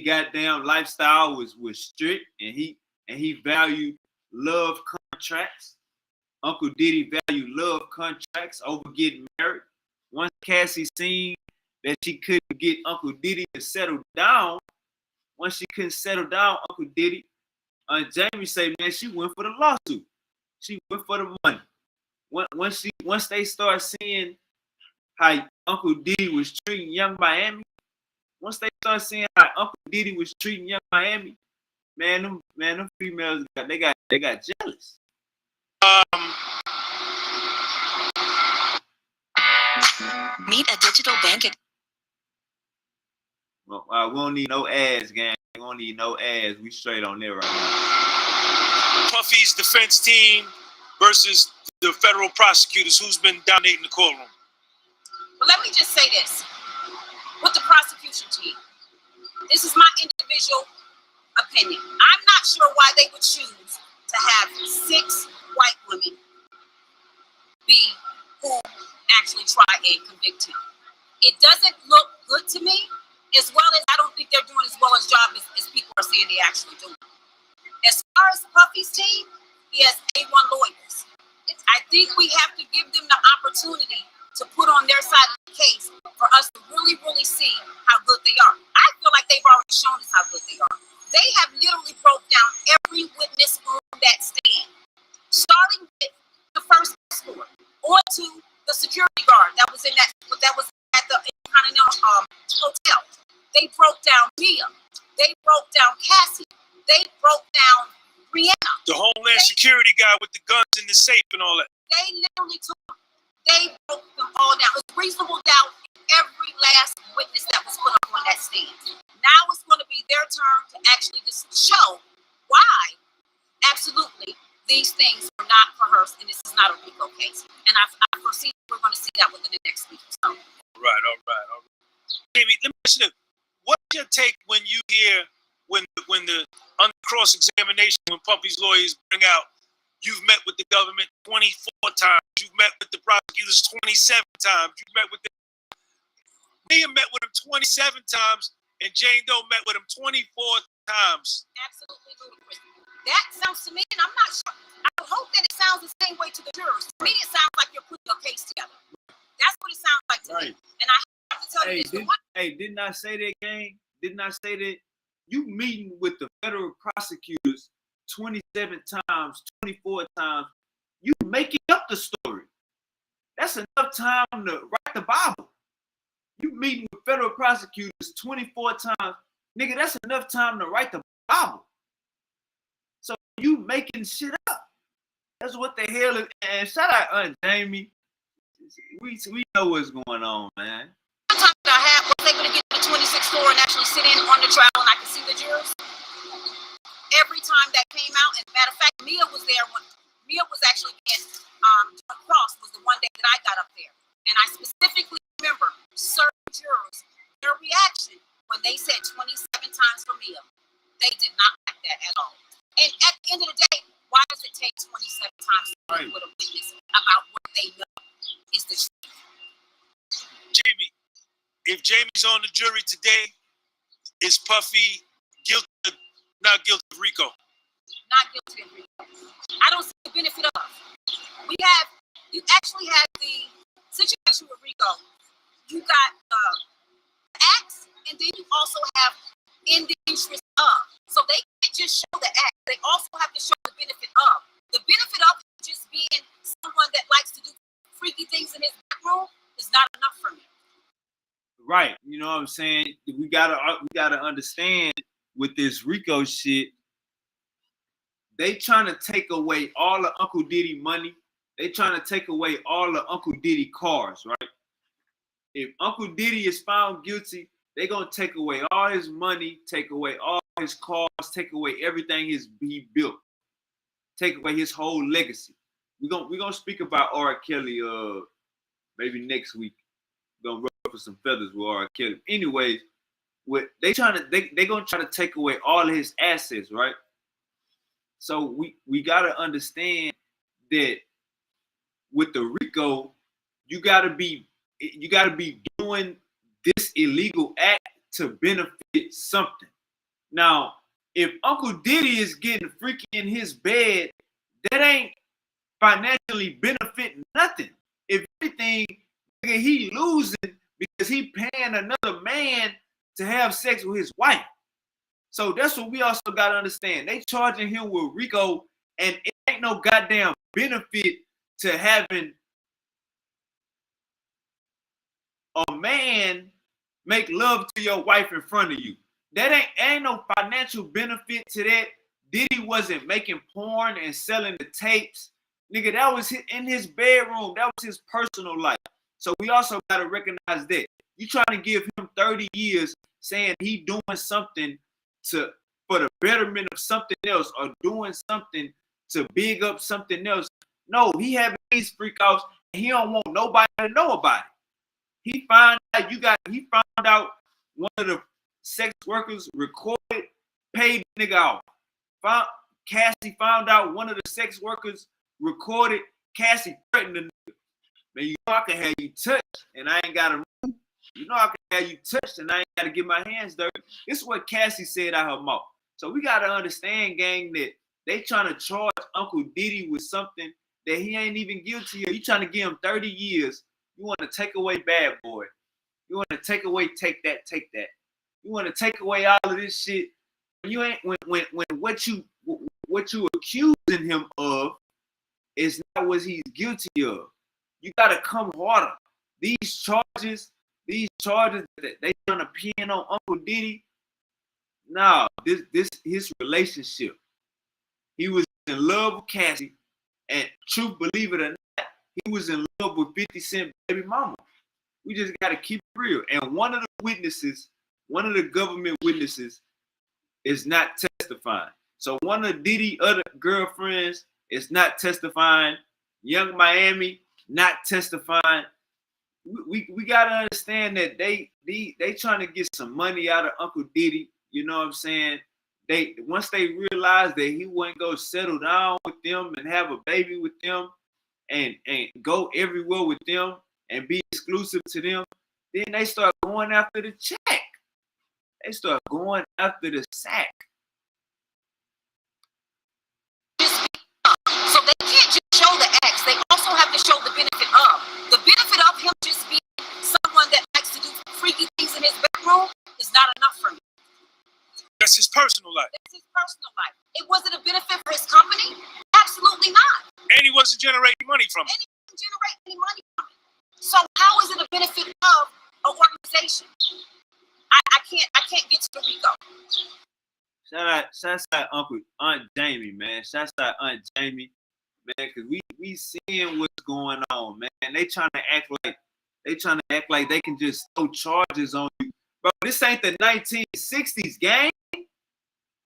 goddamn lifestyle was strict, and he valued love contracts. Uncle Diddy valued love contracts over getting married. Once Cassie seen that she couldn't get Uncle Diddy to settle down, once she couldn't settle down Uncle Diddy, Jamie said, man, she went for the lawsuit. She went for the money. Once they start seeing how Uncle Diddy was treating Young Miami, once they start seeing how Uncle Diddy was treating Young Miami, them females they got jealous. Meet a digital bank account. Well, we don't need no ads, gang. We don't need no ads. We straight on there right now. Puffy's defense team versus the federal prosecutors. Who's been dominating the courtroom? But let me just say this. With the prosecution team, this is my individual opinion. I'm not sure why they would choose to have 6 white women be who actually try and convict him. It doesn't look good to me, as well as I don't think they're doing as well a job as people are saying they actually do. As far as Puffy's team, he has A1 lawyers. I think we have to give them the opportunity to put on their side of the case for us to really, really see how good they are. I feel like they've already shown us how good they are. They have literally broke down every witness on that stand, starting with the first escort, on to the security guard that was at the Intercontinental Hotel. They broke down Mia. They broke down Cassie. They broke down Brianna. The Homeland Security guy with the guns in the safe and all that. They literally they broke them all down. It was reasonable doubt in every last witness that was put up on that stand. Now it's going to be their turn to actually just show why absolutely these things are not coerced and this is not a RICO case. And I foresee we're going to see that within the next week or so. All right. Jamie, let me ask you this. What's your take when you hear when the under cross-examination, when Puffy's lawyers bring out, you've met with the government 24 times, you've met with the prosecutors 27 times, you've met with Mia met with him 27 times, and Jane Doe met with him 24 times. Absolutely ludicrous. That sounds to me, and I'm not sure, I hope that it sounds the same way to the jurors. To me, it sounds like you're putting your case together. That's what it sounds like to me. And I have to tell you this. Didn't I say that, gang? Didn't I say that? You meeting with the federal prosecutors 27 times, 24 times, you making up the story. That's enough time to write the Bible. You meeting with federal prosecutors 24 times, nigga, that's enough time to write the Bible. So you making shit up. That's what the hell is. And shout out Aunt Jamie. We know what's going on, man. Sometimes I was able to get to the 26th floor and actually sit in on the trial and I could see the jurors. Every time that came out, and matter of fact, Mia was there when Mia was actually in Cross was the one day that I got up there. And I specifically remember certain jurors, their reaction when they said 27 times for Mia. They did not like that at all. And at the end of the day, why does it take 27 times to meet with a witness about what they know is the truth? Jamie, if Jamie's on the jury today, is Puffy guilty, not guilty of RICO? Not guilty of RICO. I don't see the benefit of. You actually had the situation with RICO. You got acts, and then you also have in the interest of. So they can't just show the act. They also have to show the benefit of. The benefit of just being someone that likes to do freaky things in his bedroom is not enough for me. Right. You know what I'm saying? We gotta understand with this RICO shit, they trying to take away all of Uncle Diddy money. They trying to take away all of Uncle Diddy cars, right? If Uncle Diddy is found guilty, They're gonna take away all his money, take away all his cars, take away everything he built, take away his whole legacy. We're gonna speak about R. Kelly maybe next week. We're gonna ruffle some feathers with R. Kelly. Anyways, they're gonna try to take away all of his assets, right? So we gotta understand that with the RICO, you gotta be doing this illegal act to benefit something. Now, if Uncle Diddy is getting freaky in his bed, that ain't financially benefiting nothing. If anything, he losing because he paying another man to have sex with his wife. So that's what we also got to understand. They charging him with RICO, and it ain't no goddamn benefit to having a man make love to your wife in front of you. That ain't no financial benefit to that. Diddy wasn't making porn and selling the tapes. Nigga, that was in his bedroom. That was his personal life. So we also got to recognize that. You trying to give him 30 years saying he doing something for the betterment of something else or doing something to big up something else. No, he having these freakouts and he don't want nobody to know about it. He found out one of the sex workers recorded, paid the nigga off. Cassie found out one of the sex workers recorded. Cassie threatened the nigga. Man, you know I can have you touched and I ain't gotta move. You know I can have you touched and I ain't gotta get my hands dirty. This is what Cassie said out her mouth. So we gotta understand, gang, that they trying to charge Uncle Diddy with something that he ain't even guilty of. You trying to give him 30 years. You want to take away Bad Boy. You want to take away Take That. You want to take away all of this shit. You ain't when what you accusing him of is not what he's guilty of. You gotta come harder. These charges that they trying to pin on Uncle Diddy. Nah, this his relationship. He was in love with Cassie, and truth, believe it or not, he was in love with 50 Cent baby mama. We just gotta keep it real. And one of the government witnesses is not testifying. So one of Diddy's other girlfriends is not testifying. Young Miami not testifying. We gotta understand that they trying to get some money out of Uncle Diddy. You know what I'm saying? Once they realized that he wouldn't go settle down with them and have a baby with them and go everywhere with them and be exclusive to them, then they start going after the check. They start going after the sack. So they can't just show the acts. They also have to show the benefit of. The benefit of him just being someone that likes to do freaky things in his bedroom is not enough for me. That's his personal life. That's his personal life. It wasn't a benefit for his company? Absolutely not. And he wasn't generating money from it. And he wasn't generating any money from it. So how is it a benefit of an organization? I can't get to the RICO. Shout out Aunt Jamie, man. Shout out Aunt Jamie, man, because we seeing what's going on, man. They trying to act like they can just throw charges on you. Bro, this ain't the 1960s, gang.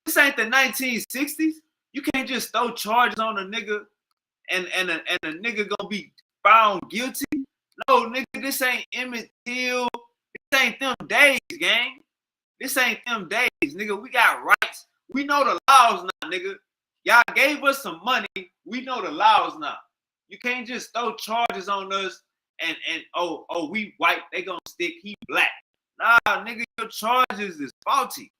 This ain't the 1960s. You can't just throw charges on a nigga and a nigga gonna be found guilty. No, nigga, this ain't Emmett Till. This ain't them days, gang. This ain't them days, nigga. We got rights. We know the laws now, nigga. Y'all gave us some money. We know the laws now. You can't just throw charges on us and we white, they gonna stick, he black. Nah, nigga, your charges is faulty.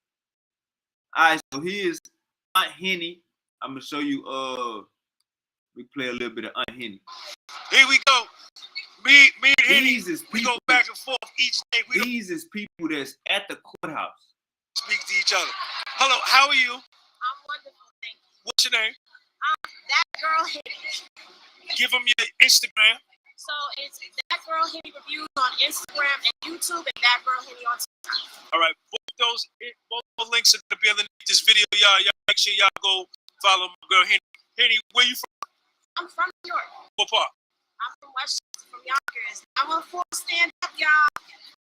All right, so here's Aunt Henny. I'm gonna show you, we play a little bit of Aunt Henny. Here we go. Me and Henny, we go back and forth each day. These is people that's at the courthouse. Speak to each other. Hello, how are you? I'm wonderful, thank you. What's your name? That girl Henny. Give them your Instagram. So it's That Girl Henny Reviews on Instagram and YouTube, and That Girl Henny on TikTok. All right, both links are gonna be underneath this video. Y'all make sure y'all go follow my girl Henny. Henny, where you from? I'm from New York. What part? I'm from Westchester, from Yonkers. I'm a full stand up, y'all.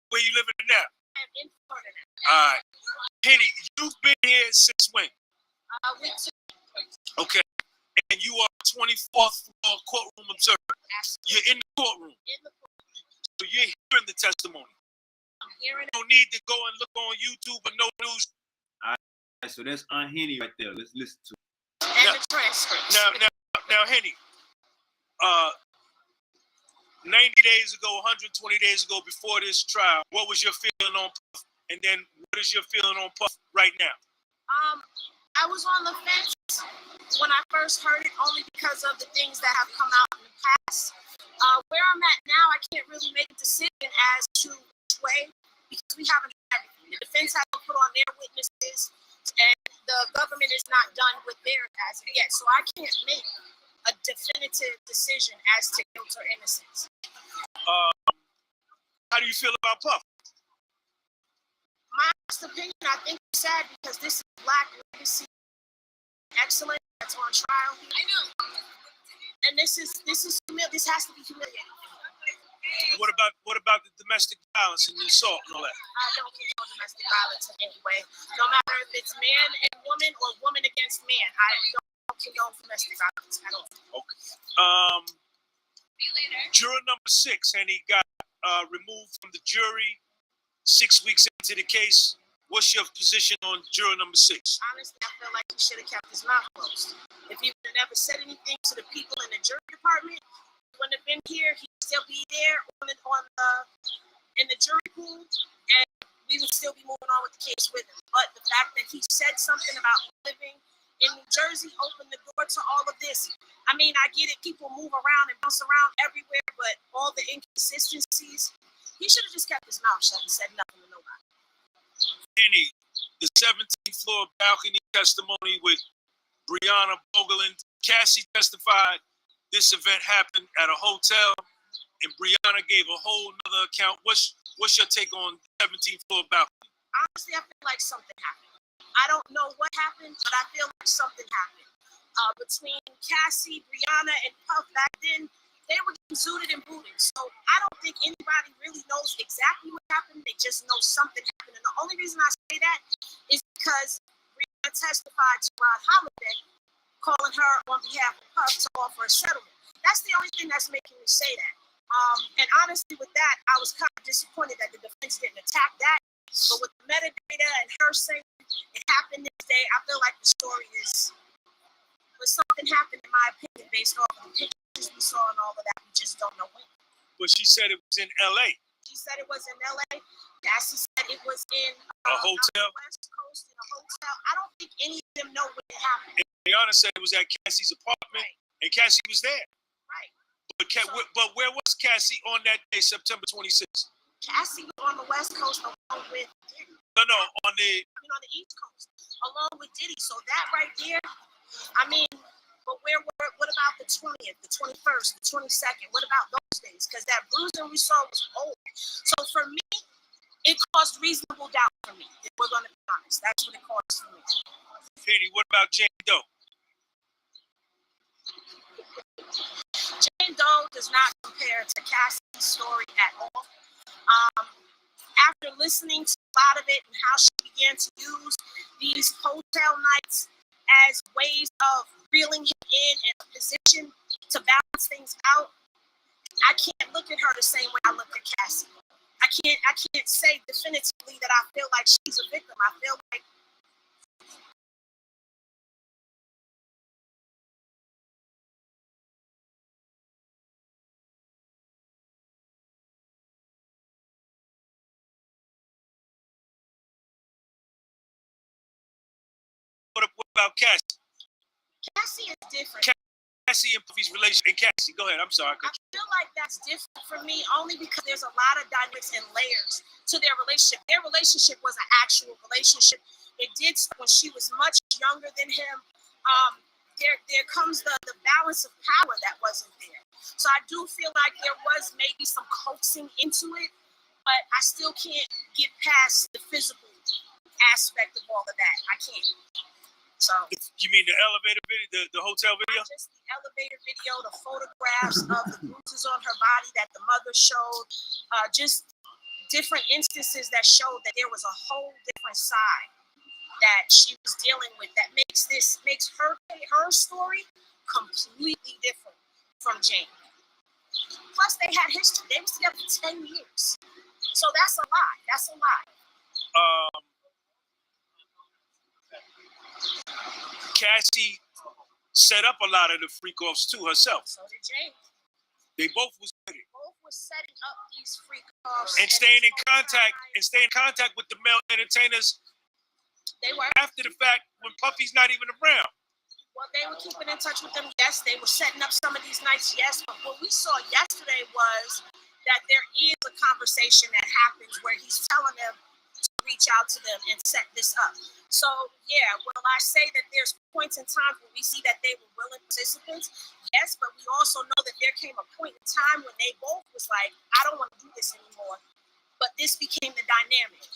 Where you living now? I'm in in Florida now. All right. Henny, you've been here since when? Week 2. Okay. And you are 24th floor courtroom observer. Absolutely. You're in the courtroom. In the courtroom. So you're hearing the testimony. I'm hearing You don't need to go and look on YouTube or no news. All right, so that's Aunt Henny right there. Let's listen to it. and the transcripts. Now, Henny, 90 days ago, 120 days ago, before this trial, what was your feeling on Puff? And then what is your feeling on Puff right now? I was on the fence when I first heard it, only because of the things that have come out in the past. Where I'm at now, I can't really make a decision as to which way, because we haven't heard everything. The defense hasn't put on their witnesses, and the government is not done with theirs as of yet. So I can't make a definitive decision as to guilt or innocence. How do you feel about Puff? My honest opinion, I think it's sad because this is Black legacy excellence that's on trial. I know. And this has to be humiliating. What about the domestic violence and the assault and all that? I don't condone domestic violence in any way. No matter if it's man and woman or woman against man. I don't condone domestic violence at all. Okay. Juror number 6, and he got removed from the jury 6 weeks into the case. What's your position on juror number 6? Honestly, I feel like he should have kept his mouth closed. If he would have never said anything to the people in the jury department, he wouldn't have been here. He'd still be there in the jury pool, and we would still be moving on with the case with him. But the fact that he said something about living in New Jersey opened the door to all of this. I mean, I get it. People move around and bounce around everywhere, but all the inconsistencies, he should have just kept his mouth shut and said nothing to nobody. Henny, the 17th floor balcony testimony with Brianna Bogeland. Cassie testified this event happened at a hotel, and Brianna gave a whole nother account. What's your take on 17th floor balcony? Honestly, I feel like something happened. I don't know what happened, but I feel like something happened. Between Cassie, Brianna, and Puff back then, they were getting zooted and booted. So I don't think anybody really knows exactly what happened. They just know something happened. And the only reason I say that is because Brianna testified to Rod Holiday, calling her on behalf of Puff to offer a settlement. That's the only thing that's making me say that. And honestly, with that, I was kind of disappointed that the defense didn't attack that. But with the metadata and her saying it happened this day, I feel like the story but something happened, in my opinion, based off of the pictures we saw and all of that. We just don't know when. But she said it was in L.A. She said it was in L.A. Cassie said it was in a hotel. West Coast in a hotel. I don't think any of them know when it happened. And Brianna said it was at Cassie's apartment, right. And Cassie was there. Right. But where was Cassie on that day, September 26th? Cassie was on the West Coast along with Diddy. No, on the East Coast, along with Diddy. So that right there, I mean, but what about the 20th, the 21st, the 22nd? What about those days? Because that bruising we saw was old. So for me, it caused reasonable doubt for me. If we're going to be honest, that's what it caused for me. Penny, what about Jane Doe? Jane Doe does not compare to Cassie's story at all. After listening to a lot of it and how she began to use these hotel nights as ways of reeling him in a position to balance things out, I can't look at her the same way I look at Cassie. I can't say definitively that I feel like she's a victim. I feel like What about Cassie? Cassie is different. Cassie and Puffy's relationship. And Cassie, go ahead. I'm sorry. I feel like that's different for me only because there's a lot of dynamics and layers to their relationship. Their relationship was an actual relationship. It did when she was much younger than him. There comes the balance of power that wasn't there. So I do feel like there was maybe some coaxing into it, but I still can't get past the physical aspect of all of that. I can't. So you mean the elevator video, the hotel video? Not just the elevator video, the photographs of the bruises on her body that the mother showed, just different instances that showed that there was a whole different side that she was dealing with that makes her story completely different from Jane. Plus, they had history. They was together for 10 years. So that's a lie. That's a lie. Cassie set up a lot of the freak-offs too herself. So did Jane. They both was with it. Both were setting up these freak-offs. And staying in contact with the male entertainers. They were. After the fact, when Puffy's not even around. Well, they were keeping in touch with them, yes. They were setting up some of these nights, yes. But what we saw yesterday was that there is a conversation that happens where he's telling them to reach out to them and set this up. So, yeah, well, I say that there's points in time where we see that they were willing participants, yes, but we also know that there came a point in time when they both was like, I don't want to do this anymore. But this became the dynamic.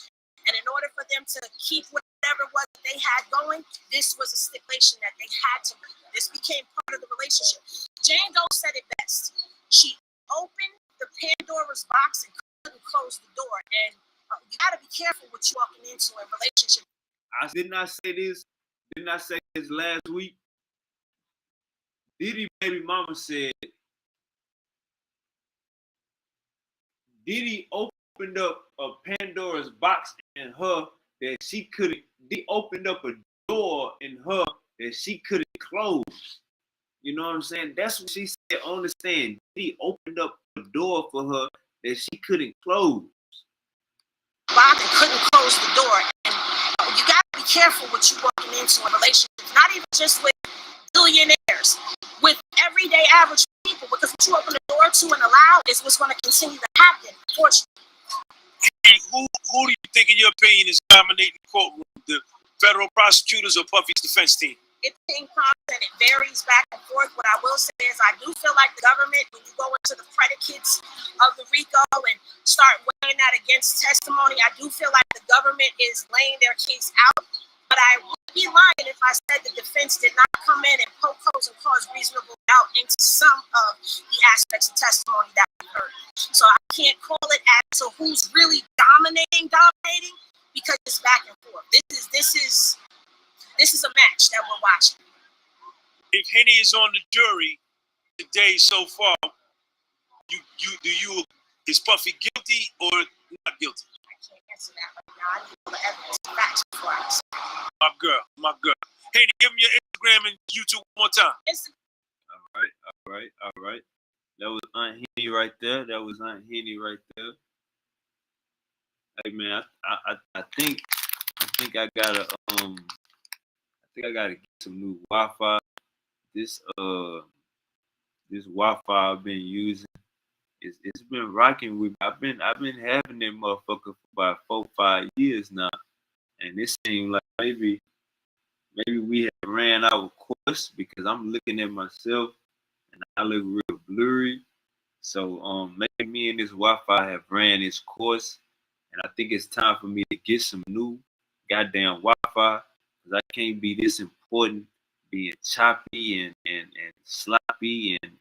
And in order for them to keep whatever it was that they had going, this was a stipulation that they had to do. This became part of the relationship. Jane Doe said it best. She opened the Pandora's box and couldn't close the door. And you got to be careful what you're walking into in relationship. I did not say this. Didn't I say this last week? Diddy baby mama said Diddy opened up a Pandora's box in her that she couldn't. They opened up a door in her that she couldn't close. You know what I'm saying? That's what she said on the stand. Diddy opened up a door for her that she couldn't close. Bob couldn't close the door, and you got to be careful what you're walking into in relationships. Not even just with billionaires, with everyday average people, because what you open the door to and allow is what's going to continue to happen, unfortunately. And who do you think, in your opinion, is dominating the courtroom? The federal prosecutors or Puffy's defense team? It ping-pongs and it varies back and forth. What I will say is I do feel like the government, when you go into the predicates of the RICO and start weighing that against testimony, I do feel like the government is laying their case out. But I would be lying if I said the defense did not come in and poke holes and cause reasonable doubt into some of the aspects of testimony that we heard. So I can't call it as to who's really dominating, because it's back and forth. This is a match that we're watching. If Henny is on the jury today so far, is Puffy guilty or not guilty? I can't answer that right now. I need all the evidence and facts before I say. My girl. Henny, give me your Instagram and YouTube one more time. All right. That was Aunt Henny right there. Hey man, I think I gotta get some new Wi-Fi. This Wi-Fi I've been using, it's been rocking with me. I've been having that motherfucker for about 4-5 years now, and it seems like maybe we have ran our course, because I'm looking at myself and I look real blurry. So maybe me and this Wi-Fi have ran its course, and I think it's time for me to get some new goddamn Wi-Fi, because I can't be this important being choppy and sloppy and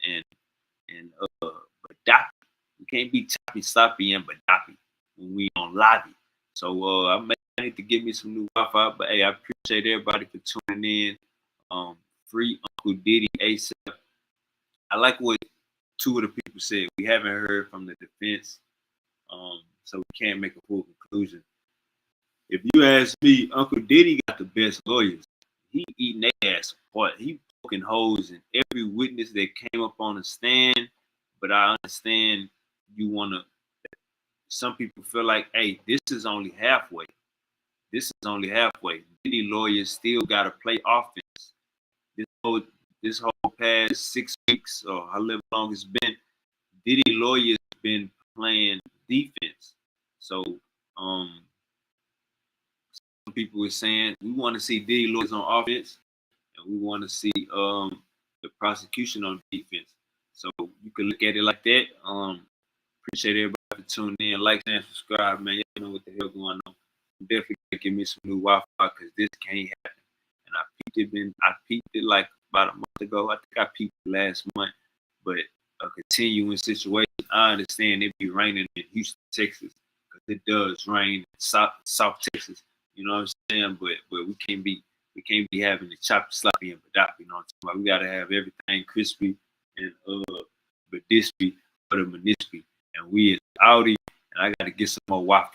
badappy. We can't be choppy, sloppy, and badappy when we on lobby. So I need to get me some new Wi-Fi. But hey, I appreciate everybody for tuning in. Free Uncle Diddy ASAP. I like what two of the people said. We haven't heard from the defense, so we can't make a full conclusion. If you ask me, Uncle Diddy got the best lawyers. He eating their ass apart. He poking holes in every witness that came up on the stand. But I understand some people feel like, hey, this is only halfway. Diddy lawyers still got to play offense. This whole past 6 weeks or however long it's been, Diddy lawyers been playing defense. So some people were saying we want to see Diddy lawyers on offense, and we want to see the prosecution on defense. So you can look at it like that. Appreciate everybody for tuning in. Like and subscribe, man. Y'all know what the hell going on. I'm definitely gonna give me some new Wi-Fi, because this can't happen. And I peeped it like about a month ago. I think I peeped it last month. But a continuing situation, I understand it be raining in Houston, Texas, because it does rain in South Texas. You know what I'm saying? But we can't be having the choppy, sloppy, and badap. You know what I'm talking about? We gotta have everything crispy and but crispy for the municipal. And we is Audi, and I gotta get some more waffle.